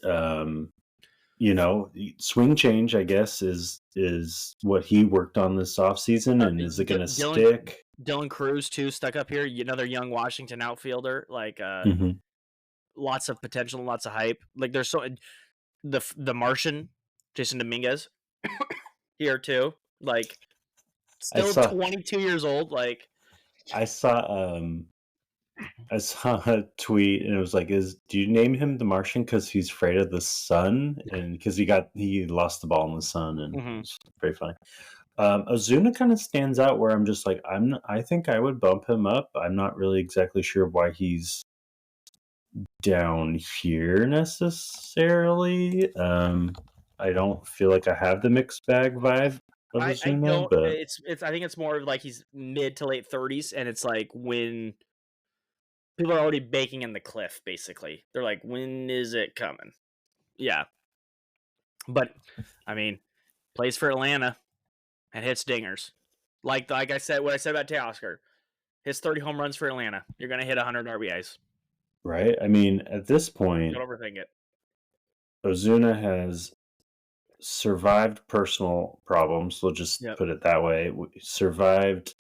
swing change, I guess, is what he worked on this offseason, and is it going to stick? Dylan Cruz too stuck up here. Another young Washington outfielder, like Mm-hmm. lots of potential, lots of hype. Like there's the Martian, Jason Dominguez here too. Like I still saw 22 years old. Like I saw I saw a tweet, and it was like, do you name him the Martian because he's afraid of the sun, and because he lost the ball in the sun, and mm-hmm. it's very funny. Ozuna kind of stands out where I'm just like, I think I would bump him up. I'm not really exactly sure why he's down here necessarily. I don't feel like I have the mixed bag vibe of I Ozuna, don't. but It's. I think it's more of like he's mid to late 30s, and it's like when people are already baking in the cliff. Basically, they're like, when is it coming? Yeah, but I mean, plays for Atlanta and hits dingers. Like I said, what I said about Teoscar, his 30 home runs for Atlanta. You're gonna hit 100 RBIs. right. I mean, at this point, Don't overthink it. Ozuna has survived personal problems. We'll just Yep. put it that way. Survived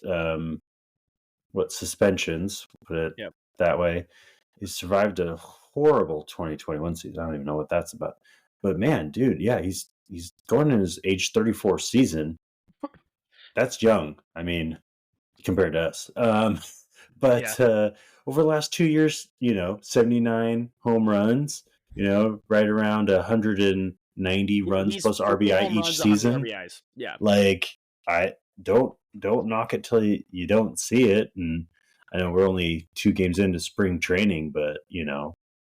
suspensions. Put it Yep. that way. He survived a horrible 2021 season. I don't even know what that's about. But man, dude, yeah, he's going in his age 34 season. That's young. I mean, compared to us. But over the last 2 years, 79 home runs. Right around 190 runs He's plus 40 RBI home each runs, 100 season. RBIs. Yeah. Like I don't knock it till you don't see it. And I know we're only 2 games into spring training, but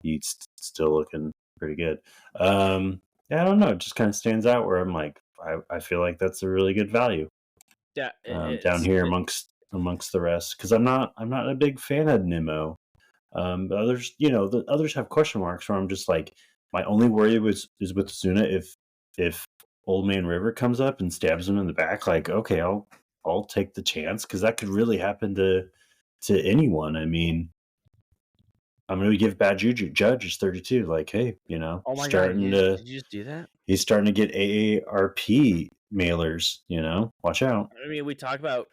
he's still looking pretty good. Yeah, I don't know. It just kind of stands out where I'm like, I feel like that's a really good value. Yeah. Down here amongst the rest, because I'm not a big fan of Nimmo. But others, the others have question marks where I'm just like, my only worry is with Zuna. If Old Man River comes up and stabs him in the back, like, okay, I'll take the chance, because that could really happen to anyone. I mean, I'm going to give bad juju. Judge is 32. Like, hey, Oh my god, starting to did you just do that? he's starting to get AARP mailers. Watch out. I mean, we talk about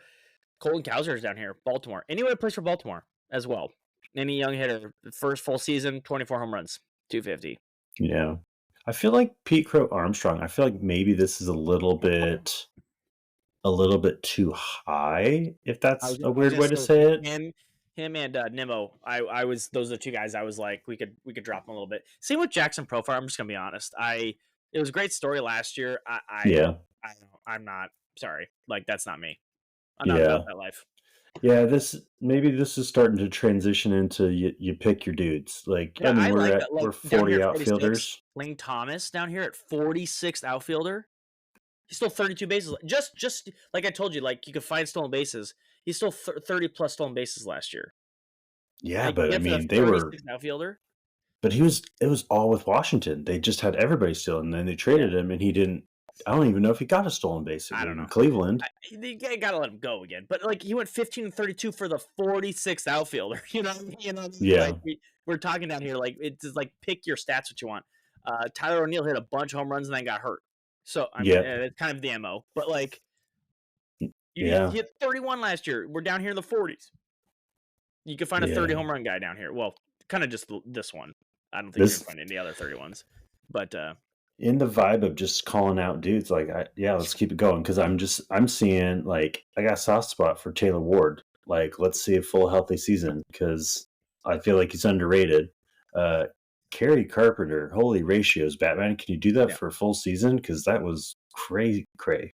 Colton Cowser's down here, Baltimore. Anyone that plays for Baltimore as well. Any young hitter, first full season, 24 home runs, 250. Yeah. I feel like Pete Crow Armstrong. I feel like maybe this is a little bit too high, if I that's was, a I was weird gonna way to say say it. him and Nimmo. I was those are the two guys. I was like we could drop them a little bit. Same with Jackson Profile. I'm just gonna be honest. It was a great story last year. Yeah. I'm not sorry. Like that's not me. I'm not about Yeah. that life. Yeah, this is starting to transition into you pick your dudes. Like, I But mean, I we're like at that. Like we're down here 40 at 46, outfielders. Lane Thomas down here at 46th outfielder. He's still 32 bases. Just like I told you, like you could find stolen bases. He's still 30 plus stolen bases last year. Yeah, Like you but I get for the mean, they were 36th outfielder. but it was all with Washington. They just had everybody steal, and then they Yeah, traded him, and he didn't. I don't even know if he got a stolen base I don't in know. Cleveland. You gotta let him go again. But like he went 15 and 32 for the 46th outfielder. Like Yeah, we're talking down here. Like it's just like pick your stats what you want. Tyler O'Neill hit a bunch of home runs and then got hurt. So I mean, yep, it's kind of the mo. But like he yeah, hit 31 last year. We're down here in the 40s. You could find a 30 yeah. home run guy down here. Well, kind of just this one. I don't think you're gonna This find any other 31s. But in the vibe of just calling out dudes, like, yeah, let's keep it going because I'm seeing like I got a soft spot for Taylor Ward. Like, let's see a full healthy season because I feel like he's underrated. Uh, Kerry Carpenter, holy ratios, Batman. Can you do that yeah, for a full season? Because that was crazy, cray.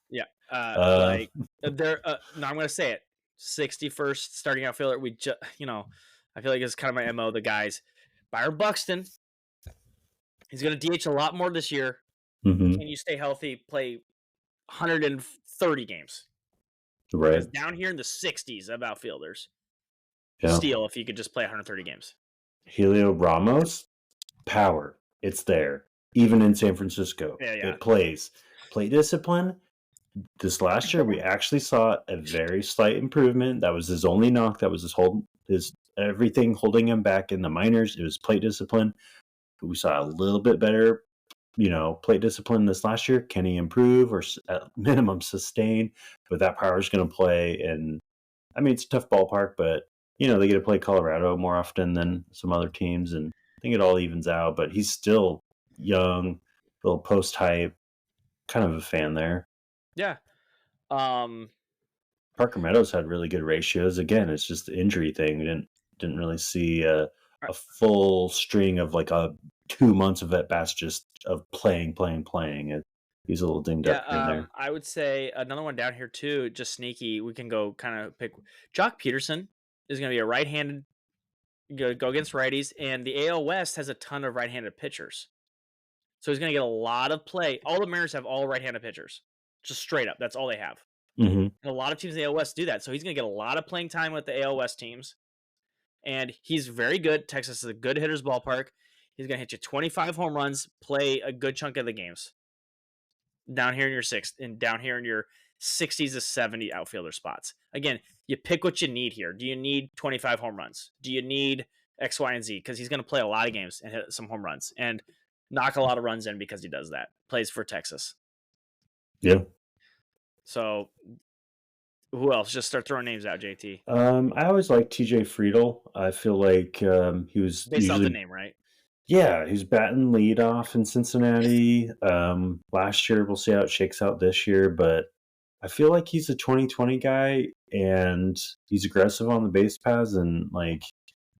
yeah. Uh, Like they're no, I'm gonna say it. 61st starting outfielder. I feel like it's kind of my mo. The guys, Byron Buxton. He's gonna DH a lot more this year. mhm, Can you stay healthy? Play 130 games because right. down here in the 60s of outfielders, Yeah. steal if you could just play 130 games. Helio Ramos, power. It's there. Even in San Francisco, Yeah, yeah. it plays. Play discipline. This last year, we actually saw a very slight improvement. That was his only knock. That was his everything holding him back in the minors. It was plate discipline. We saw a little bit better, plate discipline this last year. Can he improve or at minimum sustain? But that power is going to play. And I mean, it's a tough ballpark, but they get to play Colorado more often than some other teams, and I think it all evens out. But he's still young, little post hype, kind of a fan there. Yeah. Um, Parker Meadows had really good ratios. Again, it's just the injury thing. We didn't really see a full string of like 2 months of at bats just of playing. He's a little dinged Yeah, up here and there. I would say another one down here too, just sneaky. We can go kind of pick. Jock Peterson is going to be a right-handed go against righties, and the AL West has a ton of right-handed pitchers, so he's going to get a lot of play. All the Mariners have all right-handed pitchers, just straight up. That's all they have, Hmm. and a lot of teams in the AL West do that. So he's going to get a lot of playing time with the AL West teams, and he's very good. Texas is a good hitter's ballpark. He's going to hit you 25 home runs, play a good chunk of the games. Down here in your sixth and down here in your 60s to 70 outfielder spots. Again, you pick what you need here. Do you need 25 home runs? Do you need X, Y, and Z? Because he's going to play a lot of games and hit some home runs and knock a lot of runs in because he does that. Plays for Texas. Yeah. So who else? Just start throwing names out, JT. I always like TJ Friedel. I feel like he was Based off the usually, name, right? yeah, he's batting lead off in Cincinnati. Last year, we'll see how it shakes out this year, but I feel like he's a 2020 guy and he's aggressive on the base paths and like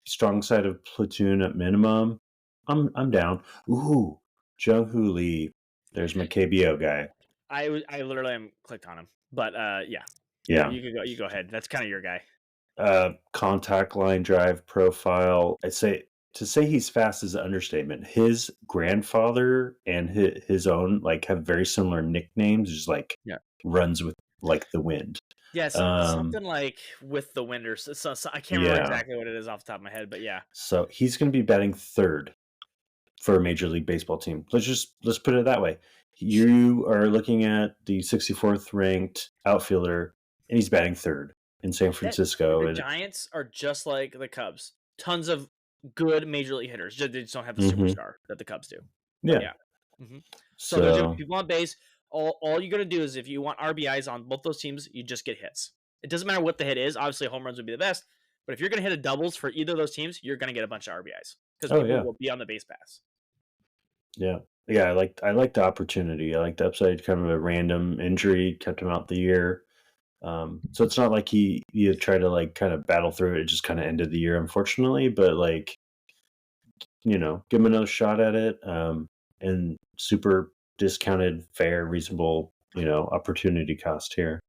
strong side of platoon at minimum. I'm down. Ooh, Jung Hoo Lee. There's my KBO guy. I literally am clicked on him. But yeah. Yeah. You could go. You go ahead. That's kind of your guy. Contact line drive profile. To say he's fast is an understatement. His grandfather and his own like have very similar nicknames. Just like Yeah. runs with like the wind. Yes, Um, something like with the Winders. So I can't remember yeah. exactly what it is off the top of my head, but yeah. So he's going to be batting third for a Major League Baseball team. Let's put it that way. You are looking at the 64th ranked outfielder, and he's batting third in San That Francisco. the And Giants are just like the Cubs. Tons of good major league hitters. They just don't have the Mm-hmm. superstar that the Cubs do. But Yeah. yeah. hmm So there's gonna be So, people on base. All you're gonna do is if you want RBIs on both those teams, you just get hits. It doesn't matter what the hit is. Obviously, home runs would be the best. But if you're gonna hit a doubles for either of those teams, you're gonna get a bunch of RBIs because oh people yeah, will be on the base pass. yeah, yeah. I like the opportunity. I like the upside. Kind of a random injury kept him out the year. So it's not like he tried to like kind of battle through it. It just kind of ended the year, unfortunately. But like give him another shot at it. And super discounted, fair, reasonable, opportunity cost here.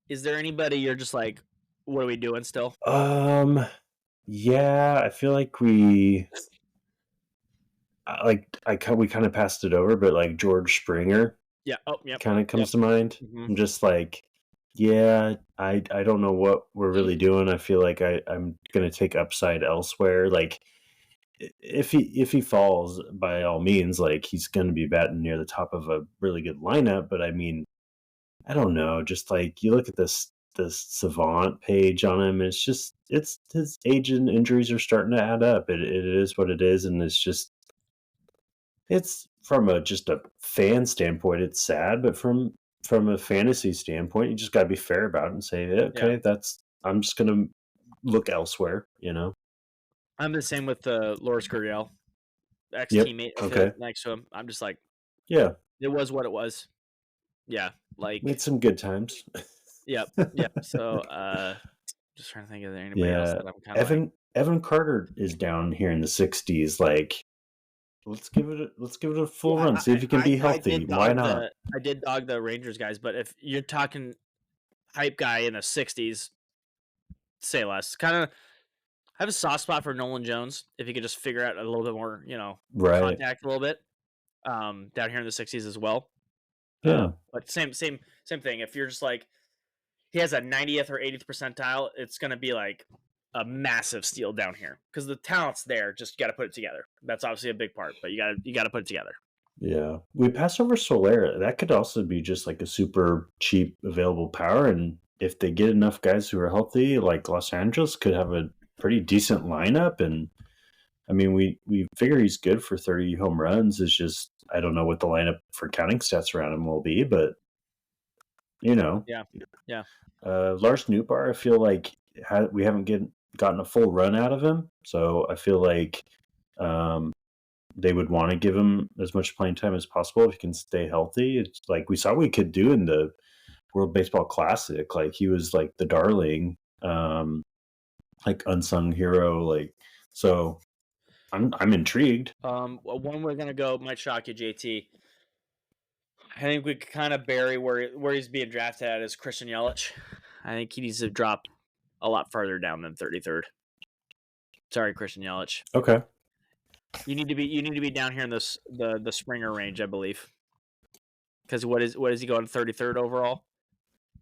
Is there anybody you're just like, what are we doing still? Um, yeah, I feel like we kind of passed it over, but like George Springer Yeah. Oh, yep. kind of Yep. comes to mind. hmm I'm just like, yeah, I don't know what we're really doing. I feel like I'm gonna take upside elsewhere. Like if he falls, by all means, like he's gonna be batting near the top of a really good lineup. But I mean, I don't know. Just like you look at this savant page on him, it's his age and injuries are starting to add up. It is what it is, and it's from a just a fan standpoint, it's sad, but from a fantasy standpoint, you just got to be fair about it and say, yeah, Yeah. okay, I'm just gonna look elsewhere. I'm the same with Loris Gurriel, ex Yep. teammate of his Okay. next to him. I'm just like, Yeah. it was what it was. Yeah. Made Like, some good times. yep. Yep. So, just trying to think of there anybody else Yeah. that I'm kind of like, Evan Carter is down here in the 60s. Like, let's give it a full yeah, run. See if he can be healthy. Why not? I did dog the Rangers guys, but if you're talking hype guy in the 60s, say less. Kind of I have a soft spot for Nolan Jones if he could just figure out a little bit more, Right. contact a little bit. Down here in the 60s as well. Yeah. But same thing. If you're just like he has a 90th or 80th percentile, it's gonna be like a massive steal down here because the talent's there. Just got to put it together. That's obviously a big part, but you got to put it together. Yeah. We passed over Solera. That could also be just like a super cheap available power. And if they get enough guys who are healthy, like Los Angeles could have a pretty decent lineup. And I mean, we figure he's good for 30 home runs. It's just, I don't know what the lineup for counting stats around him will be, but you know, Yeah, yeah. Lars Nootbaar, I feel like we haven't gotten a full run out of him. So I feel like, um, they would want to give him as much playing time as possible if he can stay healthy. It's like we saw we could do in the World Baseball Classic. Like he was like the darling, like unsung hero. Like so, I'm intrigued. One we're gonna go might shock you, JT. I think we could kind of bury where he's being drafted at is Christian Yelich. I think he needs to drop a lot farther down than 33rd. Sorry, Christian Yelich. Okay. You need to be down here in the Springer range, I believe. Because what is he going 33rd overall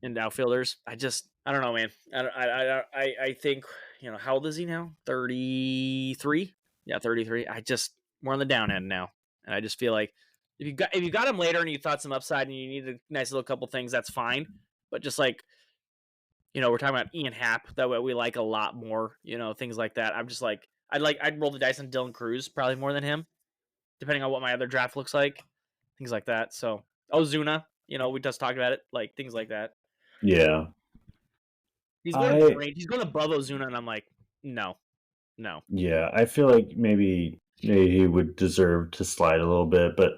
in outfielders? I don't know, man. I think how old is he now? 33. Yeah, 33. We're on the down end now, and I just feel like if you got him later and you thought some upside and you need a nice little couple things, that's fine. But just like we're talking about Ian Happ that we like a lot more, things like that. I'm just like I'd roll the dice on Dylan Cruz probably more than him, depending on what my other draft looks like, things like that. So Ozuna, we just talked about it, like things like that. Yeah. He's going in the I range. He's going above Ozuna, and I'm like, no, no. yeah. I feel like maybe he would deserve to slide a little bit, but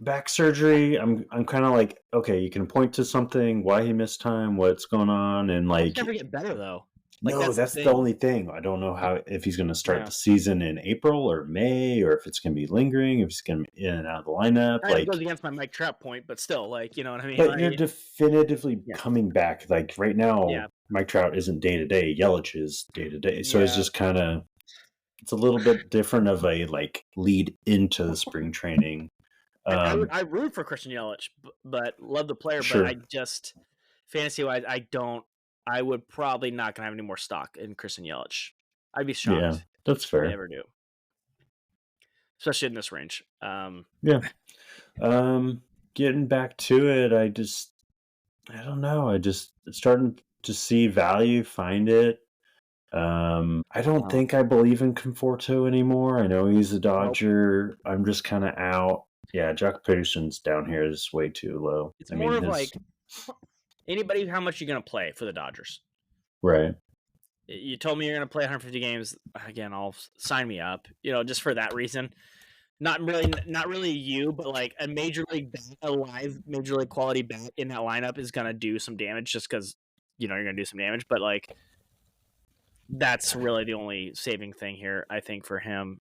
back surgery. I'm kind of like, okay, you can point to something, why he missed time, what's going on, and He's like never get better though. Like no, that's the that's the thing. only thing. I don't know how if he's going to start Yeah. the season in April or May, or if it's going to be lingering, if he's going to be in and out of the lineup. Kind of goes Like, against my Mike Trout point, but still, like you know what I mean. but you're Like definitively yeah, coming back. Like right now, yeah, Mike Trout isn't day to day. Yelich is day to day. So it's yeah. just kind of it's a little bit different of a like lead into the spring training. And I would Um, I root for Christian Yelich, but love the player. But I sure, just fantasy wise, I don't. I would probably not gonna have any more stock in Christian Yelich. I'd be yeah, shocked that's if they fair. ever do, especially in this range. Yeah. Um, Getting back to it, I don't know. I just starting to see value, find it. I don't think I believe in Conforto anymore. I know he's a Nope. Dodger. I'm just kind of out. Yeah, Jock Peterson's down here is way too low. It's I more mean, of his like anybody, how much you gonna play for the Dodgers? right. You told me you're gonna play 150 games again. I'll sign me up. Just for that reason. Not really you, but like a major league bat, a live major league quality bat in that lineup is gonna do some damage just because you're gonna do some damage. But like that's really the only saving thing here, I think, for him.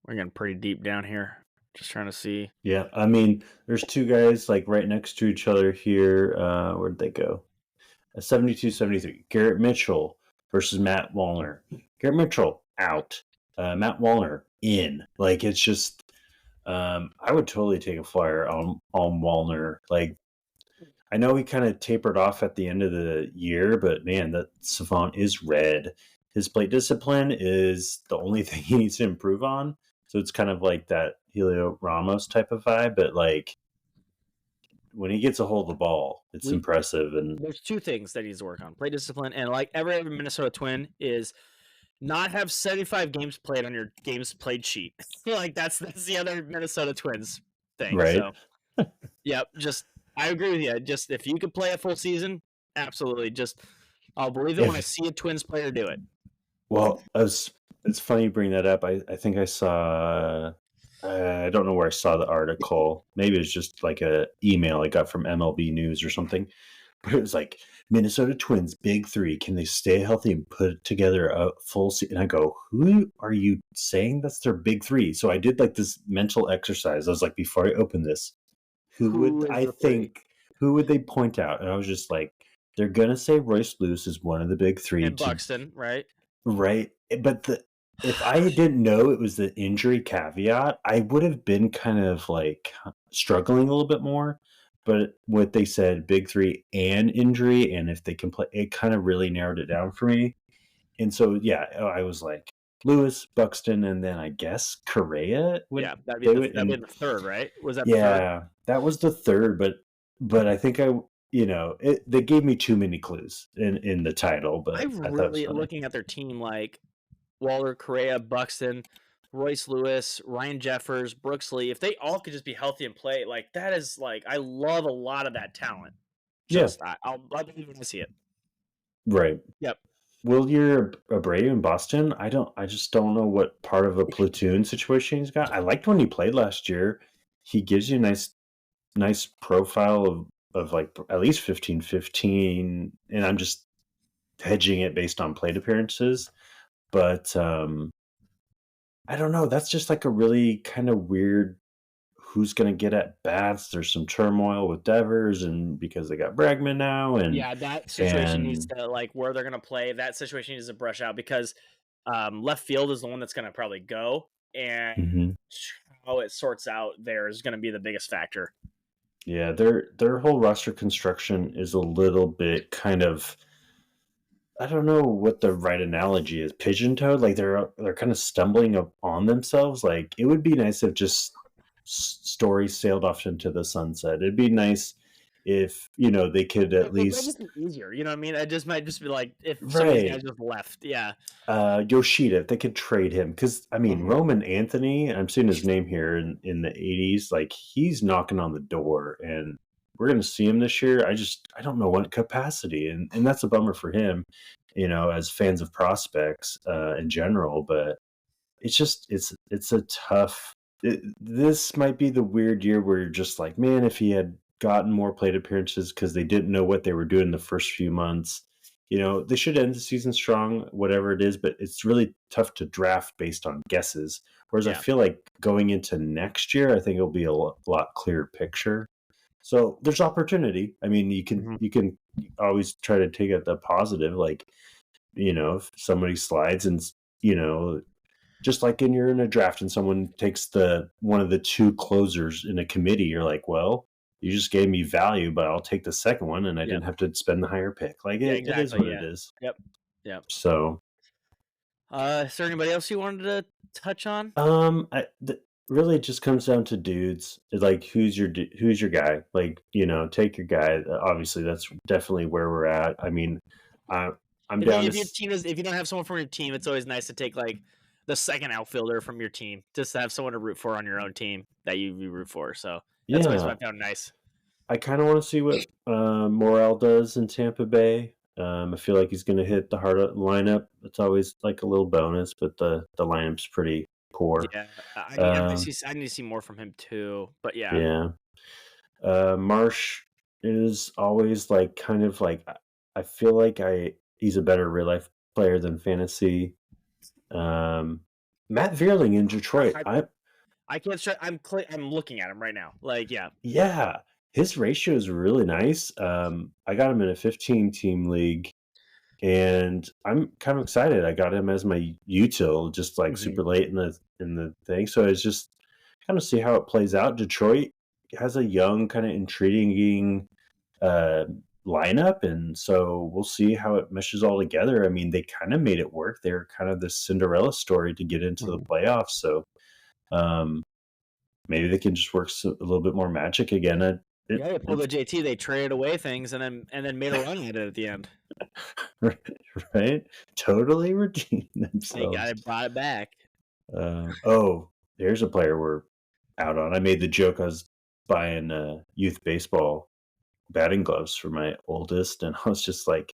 We're getting pretty deep down here. Just trying to see. Yeah, I mean, there's two guys like right next to each other here. Where'd they go? 72, 73. Garrett Mitchell versus Matt Wallner. Garrett Mitchell out. Matt Wallner in. Like it's just, I would totally take a flyer on Wallner. Like I know he kind of tapered off at the end of the year, but man, that Savant is red. His plate discipline is the only thing he needs to improve on. So it's kind of like that Helio Ramos type of vibe, but like when he gets a hold of the ball, it's We impressive. And There's two things that he needs to work on: play discipline, and like every other Minnesota Twin is not have 75 games played on your games played sheet. Like that's the other Minnesota Twins thing. right, So yep, just I agree with you. Just if you could play a full season, absolutely. Just I'll believe it when I if see a Twins player do it. well, it's funny you bring that up. I think I saw. I don't know where I saw the article. Maybe it's just like a email I got from MLB News or something. But it was like Minnesota Twins big three. Can they stay healthy and put together a full season? And I go, who are you saying that's their big three? So I did like this mental exercise. I was like, before I open this, who Who would is I the three? think? Who would they point out? And I was just like, they're gonna say Royce Lewis is one of the big three And to Buxton, right? right. But if I didn't know it was the injury caveat, I would have been kind of like struggling a little bit more. But what they said, big three and injury, and if they can play, it kind of really narrowed it down for me. And so, yeah, I was like Lewis, Buxton, and then I guess Correa would Yeah, that'd be they the would, that'd be and the third, right? Was that the third? yeah, that was the third. But I think they gave me too many clues in the title, I but I thought it was really funny. looking at their team like Waller, Correa, Buxton, Royce Lewis, Ryan Jeffers, Brooks Lee. If they all could just be healthy and play, like that is like I love a lot of that talent. Yeah, Just I'll believe when I see it. right. Yep. Will you're Abreu in Boston? I just don't know what part of a platoon situation he's got. I liked when he played last year. He gives you a nice profile of like at least 15-15, and I'm just hedging it based on plate appearances. But I don't know. That's just like a really kind of weird who's going to get at bats. There's some turmoil with Devers, and because they got Bregman now, and Yeah, that situation needs and to like where they're gonna play. That situation needs to brush out because left field is the one that's gonna probably go, and mhm. how it sorts out there is gonna be the biggest factor. Yeah, their whole roster construction is a little bit kind of I don't know what the right analogy is. Pigeon-toed, like they're kind of stumbling up on themselves. Like it would be nice if just stories sailed off into the sunset. It'd be nice if they could at It might just least be easier, you know what I mean? It just might just be like if some of these guys right. just left. Yeah. Yoshida, if they could trade him, because I mean Mhm. Roman Anthony, I'm seeing his name here in the '80s. Like he's knocking on the door, and we're going to see him this year. I don't know what capacity, and that's a bummer for him, as fans of prospects in general. But it's a tough. This might be the weird year where you're just like, man, if he had gotten more plate appearances because they didn't know what they were doing the first few months. They should end the season strong, whatever it is, but it's really tough to draft based on guesses. Whereas I Yeah. feel like going into next year, I think it'll be a lot clearer picture. So there's opportunity. I mean, Mhm. you can always try to take it the positive, like if somebody slides and you know just like you're in a draft and someone takes the one of the two closers in a committee, you're like, well, you just gave me value, but I'll take the second one, and I Yep. didn't have to spend the higher pick. Like Yeah, it is exactly. what it Yeah. is. Yep. Yep. So, Is there anybody else you wanted to touch on? really, it just comes down to dudes. It's like who's your guy? Like take your guy. Obviously, that's definitely where we're at. I mean, I'm If, down to. if your team is, if you don't have someone from your team, it's always nice to take like the second outfielder from your team, just to have someone to root for on your own team that you root for. So that's always Yeah, what I found nice. I kind of want to see what Morel does in Tampa Bay. I feel like he's going to hit the hard lineup. It's always like a little bonus, but the lineup's pretty poor. Yeah, Um, I need to see more from him too. But yeah, yeah, Marsh is always like kind of like I feel like he's a better real life player than fantasy. Um, Matt Vierling in Detroit. I, I can't. I'm looking at him right now. Like, yeah, Yeah, his ratio is really nice. I got him in a 15 team league, and I'm kind of excited. I got him as my util just like hmm super late in the thing. So it's just kind of see how it plays out. Detroit has a young, kind of intriguing uh, lineup, and so we'll see how it meshes all together. I mean, they kind of made it work. They're kind of this Cinderella story to get into the playoffs. So um, maybe they can just work a little bit more magic again. yeah. They pulled It's the JT. They traded away things and then made a run at it at the end. right, totally redeemed They got themselves. it, brought it back. Oh, there's a player we're out on. I made the joke I was buying youth baseball batting gloves for my oldest, and I was just like,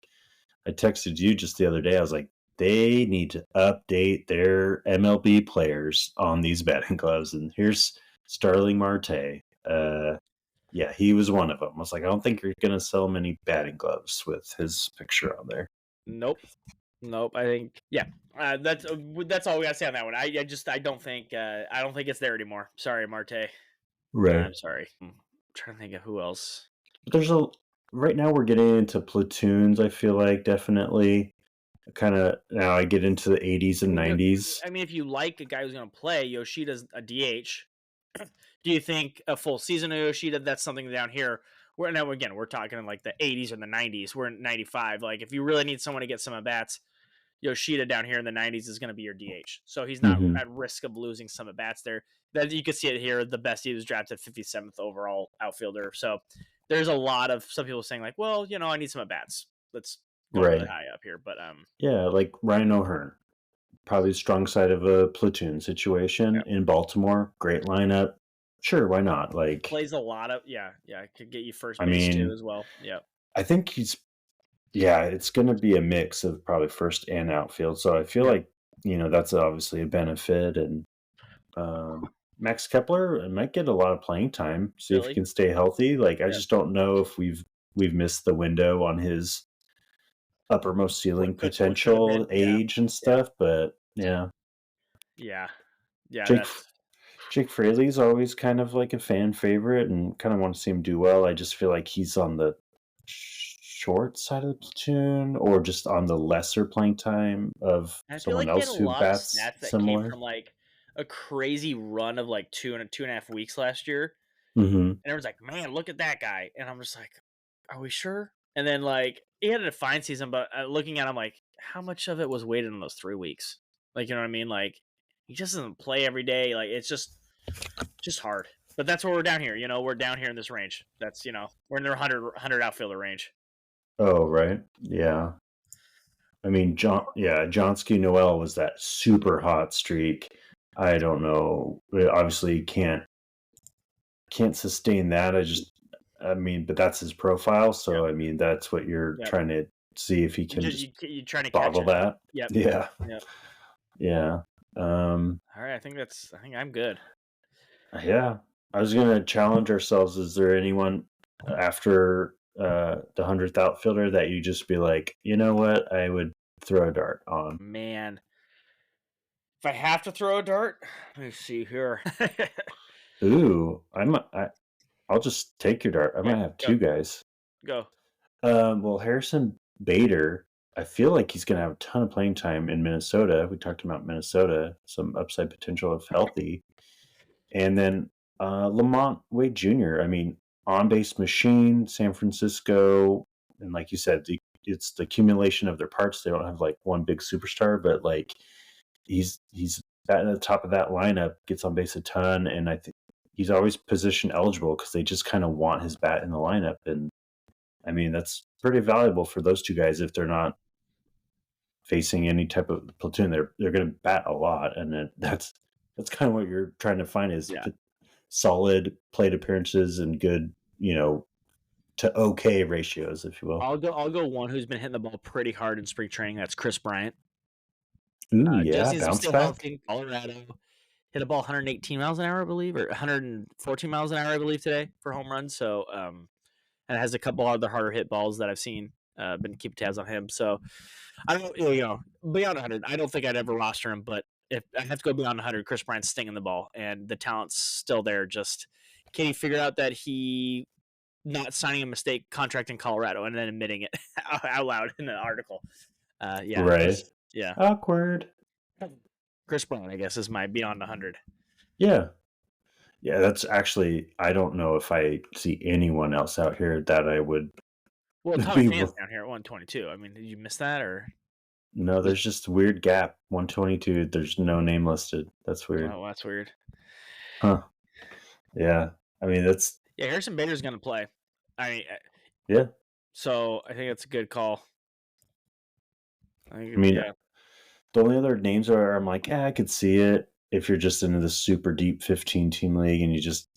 I texted you just the other day. I was like, they need to update their MLB players on these batting gloves. And here's Starling Marte. Yeah, he was one of them. I was like, I don't think you're going to sell many batting gloves with his picture on there. Nope. Nope. I think yeah. That's all we got to say on that one. I don't think it's there anymore. Sorry, Marte. Right. I'm sorry. I'm trying to think of who else. There's a right now we're getting into platoons. I feel like definitely kind of now I get into the 80s and 90s. If you like a guy who's going to play, Yoshida's a DH. Do you think a full season of Yoshida? That's something down here. We're now again. We're talking in like the 80s or the 90s. We're in 95. Like if you really need someone to get some at bats, Yoshida down here in the 90s is going to be your DH. So he's not Mm-hmm. at risk of losing some at bats there. That you can see it here. The best he was drafted 57th overall outfielder. So there's a lot of some people saying like, well, I need some at bats. Let's go really Right. high up here. But Yeah, like Ryan O'Hearn, probably the strong side of a platoon situation yeah. in Baltimore. Great lineup. Sure, why not? Like, Plays a lot of yeah. Could get you first I base too mean, as well. Yeah. I think yeah, it's going to be a mix of probably first and outfield. So I feel Yep. like, that's obviously a benefit. And Max Kepler might get a lot of playing time. See if he Philly. can stay healthy. Like, I Yeah. just don't know if we've missed the window on his uppermost ceiling What could have been. potential, Yeah. age and Yeah. stuff. But yeah, Yeah. Yeah. Jake That's Jake Fraley's always kind of like a fan favorite, and kind of want to see him do well. I just feel like he's on the short side of the platoon, or just on the lesser playing time of I feel someone like he had a else who lot of bats stats that came similar. from like a crazy run of like 2.5 weeks last year. Hmm. And everyone's like, man, look at that guy. And I'm just like, are we sure? And then like he had a fine season, but looking at him like, how much of it was weighted in those 3 weeks? Like, you know what I mean? Like he just doesn't play every day. Like it's just hard. But that's where we're down here. We're down here in this range. That's we're in the 100 outfielder range. Oh, right, yeah. I mean, Johnsky Noel was that super hot streak. I don't know. Obviously, can't sustain that. I mean, but that's his profile. Yep. So, I mean, that's what you're Yep. trying to see if he can Just just you trying to catch bottle it. that. Yep. Yeah. Yep. Yeah. All right. I think I'm good. Yeah. I was going to challenge ourselves. Is there anyone after the 100th outfielder that you just be like, you know what? I would throw a dart on. Man, if I have to throw a dart, let me see here. Ooh, I'll just take your dart. I Yeah, might have go two guys. go. Well, Harrison Bader, I feel like he's going to have a ton of playing time in Minnesota. We talked about Minnesota, some upside potential if healthy. And then Lamont Wade Jr., I mean, on base machine, San Francisco. And like you said, it's the accumulation of their parts. They don't have like one big superstar, but like he's at the top of that lineup, gets on base a ton. And I think he's always position eligible because they just kind of want his bat in the lineup. And I mean, that's pretty valuable for those two guys if they're not facing any type of platoon, they're going to bat a lot, and that's kind of what you're trying to find is solid plate appearances and good, to okay ratios, if you will. I'll go one who's been hitting the ball pretty hard in spring training. That's Chris Bryant. Ooh, Just yeah, needs to bounce stay back. healthy in Colorado. Hit a ball 118 miles an hour, I believe, or 114 miles an hour, I believe, today for home runs. So, and it has a couple other harder hit balls that I've seen. Been keeping tabs on him. So, I don't, beyond 100. I don't think I'd ever roster him, but if I have to go beyond 100, Chris Bryant's stinging the ball, and the talent's still there. Just can he figure out that he not signing a mistake contract in Colorado and then admitting it out loud in the article? Right. Yeah. Awkward. Chris Bryant, I guess, is my beyond 100. Yeah. Yeah, that's actually, I don't know if I see anyone else out here that I would Well, Tommy be. Phan's down here at 122. I mean, did you miss that or? No, there's just a weird gap. 122. There's no name listed. That's weird. Oh, that's weird. Huh. Yeah. I mean, that's. Yeah, Harrison Bader's going to play. I mean, Yeah. So I think that's a good call. I mean, the only other names are I'm like, I could see it if you're just into the super deep 15 team league and you just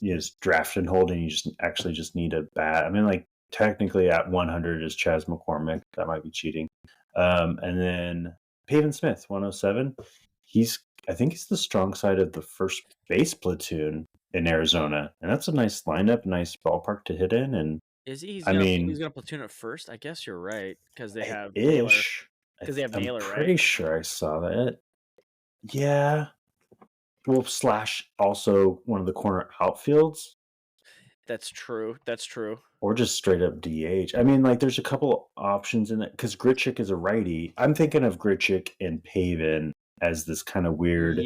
draft and hold and you just actually just need a bat. I mean, like technically at 100 is Chas McCormick. That might be cheating. And then Pavin Smith, 107. I think he's the strong side of the first base platoon in Arizona, and that's a nice lineup, nice ballpark to hit in. And is he? He's going to platoon at first. I guess you're right because they have Naylor. Because they have Naylor, right? I'm pretty sure I saw that. Yeah. Well, slash also one of the corner outfields. That's true. Or just straight up DH. I mean, like, there's a couple options in it because Grichuk is a righty. I'm thinking of Grichuk and Pavin as this kind of weird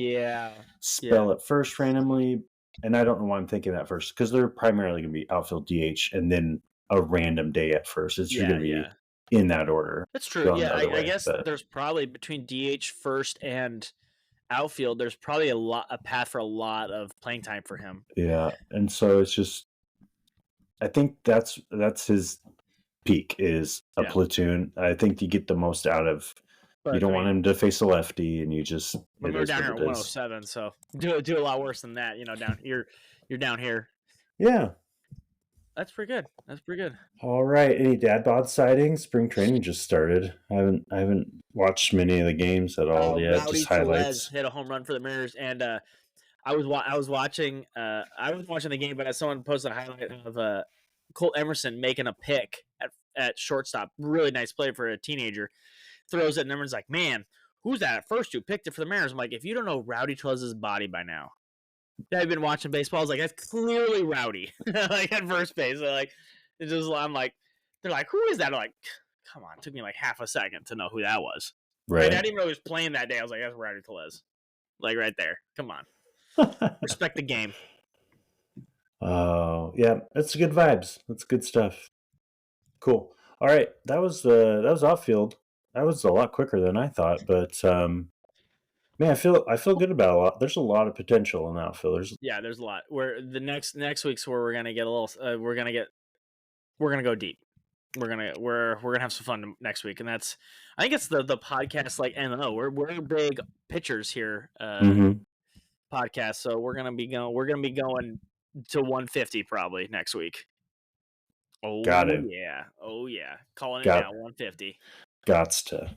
spell at first randomly. And I don't know why I'm thinking that first because they're primarily going to be outfield DH and then a random day at first. It's going to be in that order. That's true. Yeah, I guess there's probably between DH first and outfield, there's probably a path for a lot of playing time for him. Yeah, and so it's just, I think that's his peak is a platoon. I think you get the most out of. But, you don't want him to face a lefty, and you just. But we're down here at 107, so do a lot worse than that. Down you're down here. Yeah. That's pretty good. All right. Any dad bod sightings? Spring training just started. I haven't watched many of the games at all yet. Rowdy just highlights. Tellez hit a home run for the Mariners, and I was watching the game, but someone posted a highlight of Colt Emerson making a pick at shortstop. Really nice play for a teenager. Throws it, and everyone's like, "Man, who's that at first who picked it for the Mariners?" I'm like, if you don't know Rowdy Tellez's body by now. I've been watching baseball. I was like, that's clearly Rowdy, like at first base. So, like, it's just, I'm like, they're like, who is that? I'm like, come on. It took me like half a second to know who that was. Right. I didn't even know he was playing that day. I was like, that's Rowdy Tellez. Like right there. Come on. Respect the game. Oh, yeah. That's good vibes. That's good stuff. Cool. All right. That was outfield. That was a lot quicker than I thought, but man, I feel good about a lot. There's a lot of potential in the outfield. There's a lot. Where the next week's where we're gonna get a little. We're gonna go deep. We're gonna have some fun next week, and that's. I think it's the podcast like NO. We're big pitchers here. Podcast, so we're gonna be going to 150 probably next week. Oh, got it. Yeah. Oh yeah. Calling it now. 150. Gots to.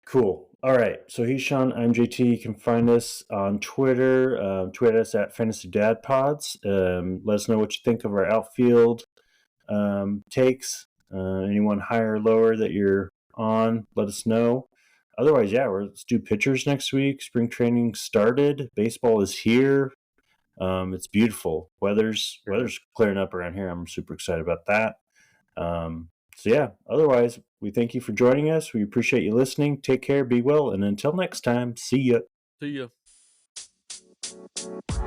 Cool. All right. So he's Sean. I'm JT. You can find us on Twitter. Tweet us at Fantasy Dad Pods. Let us know what you think of our outfield takes. Anyone higher or lower that you're on, let us know. Otherwise, let's do pitchers next week. Spring training started. Baseball is here. It's beautiful. Weather's clearing up around here. I'm super excited about that. Otherwise, we thank you for joining us. We appreciate you listening. Take care, be well, and until next time, see ya. See ya.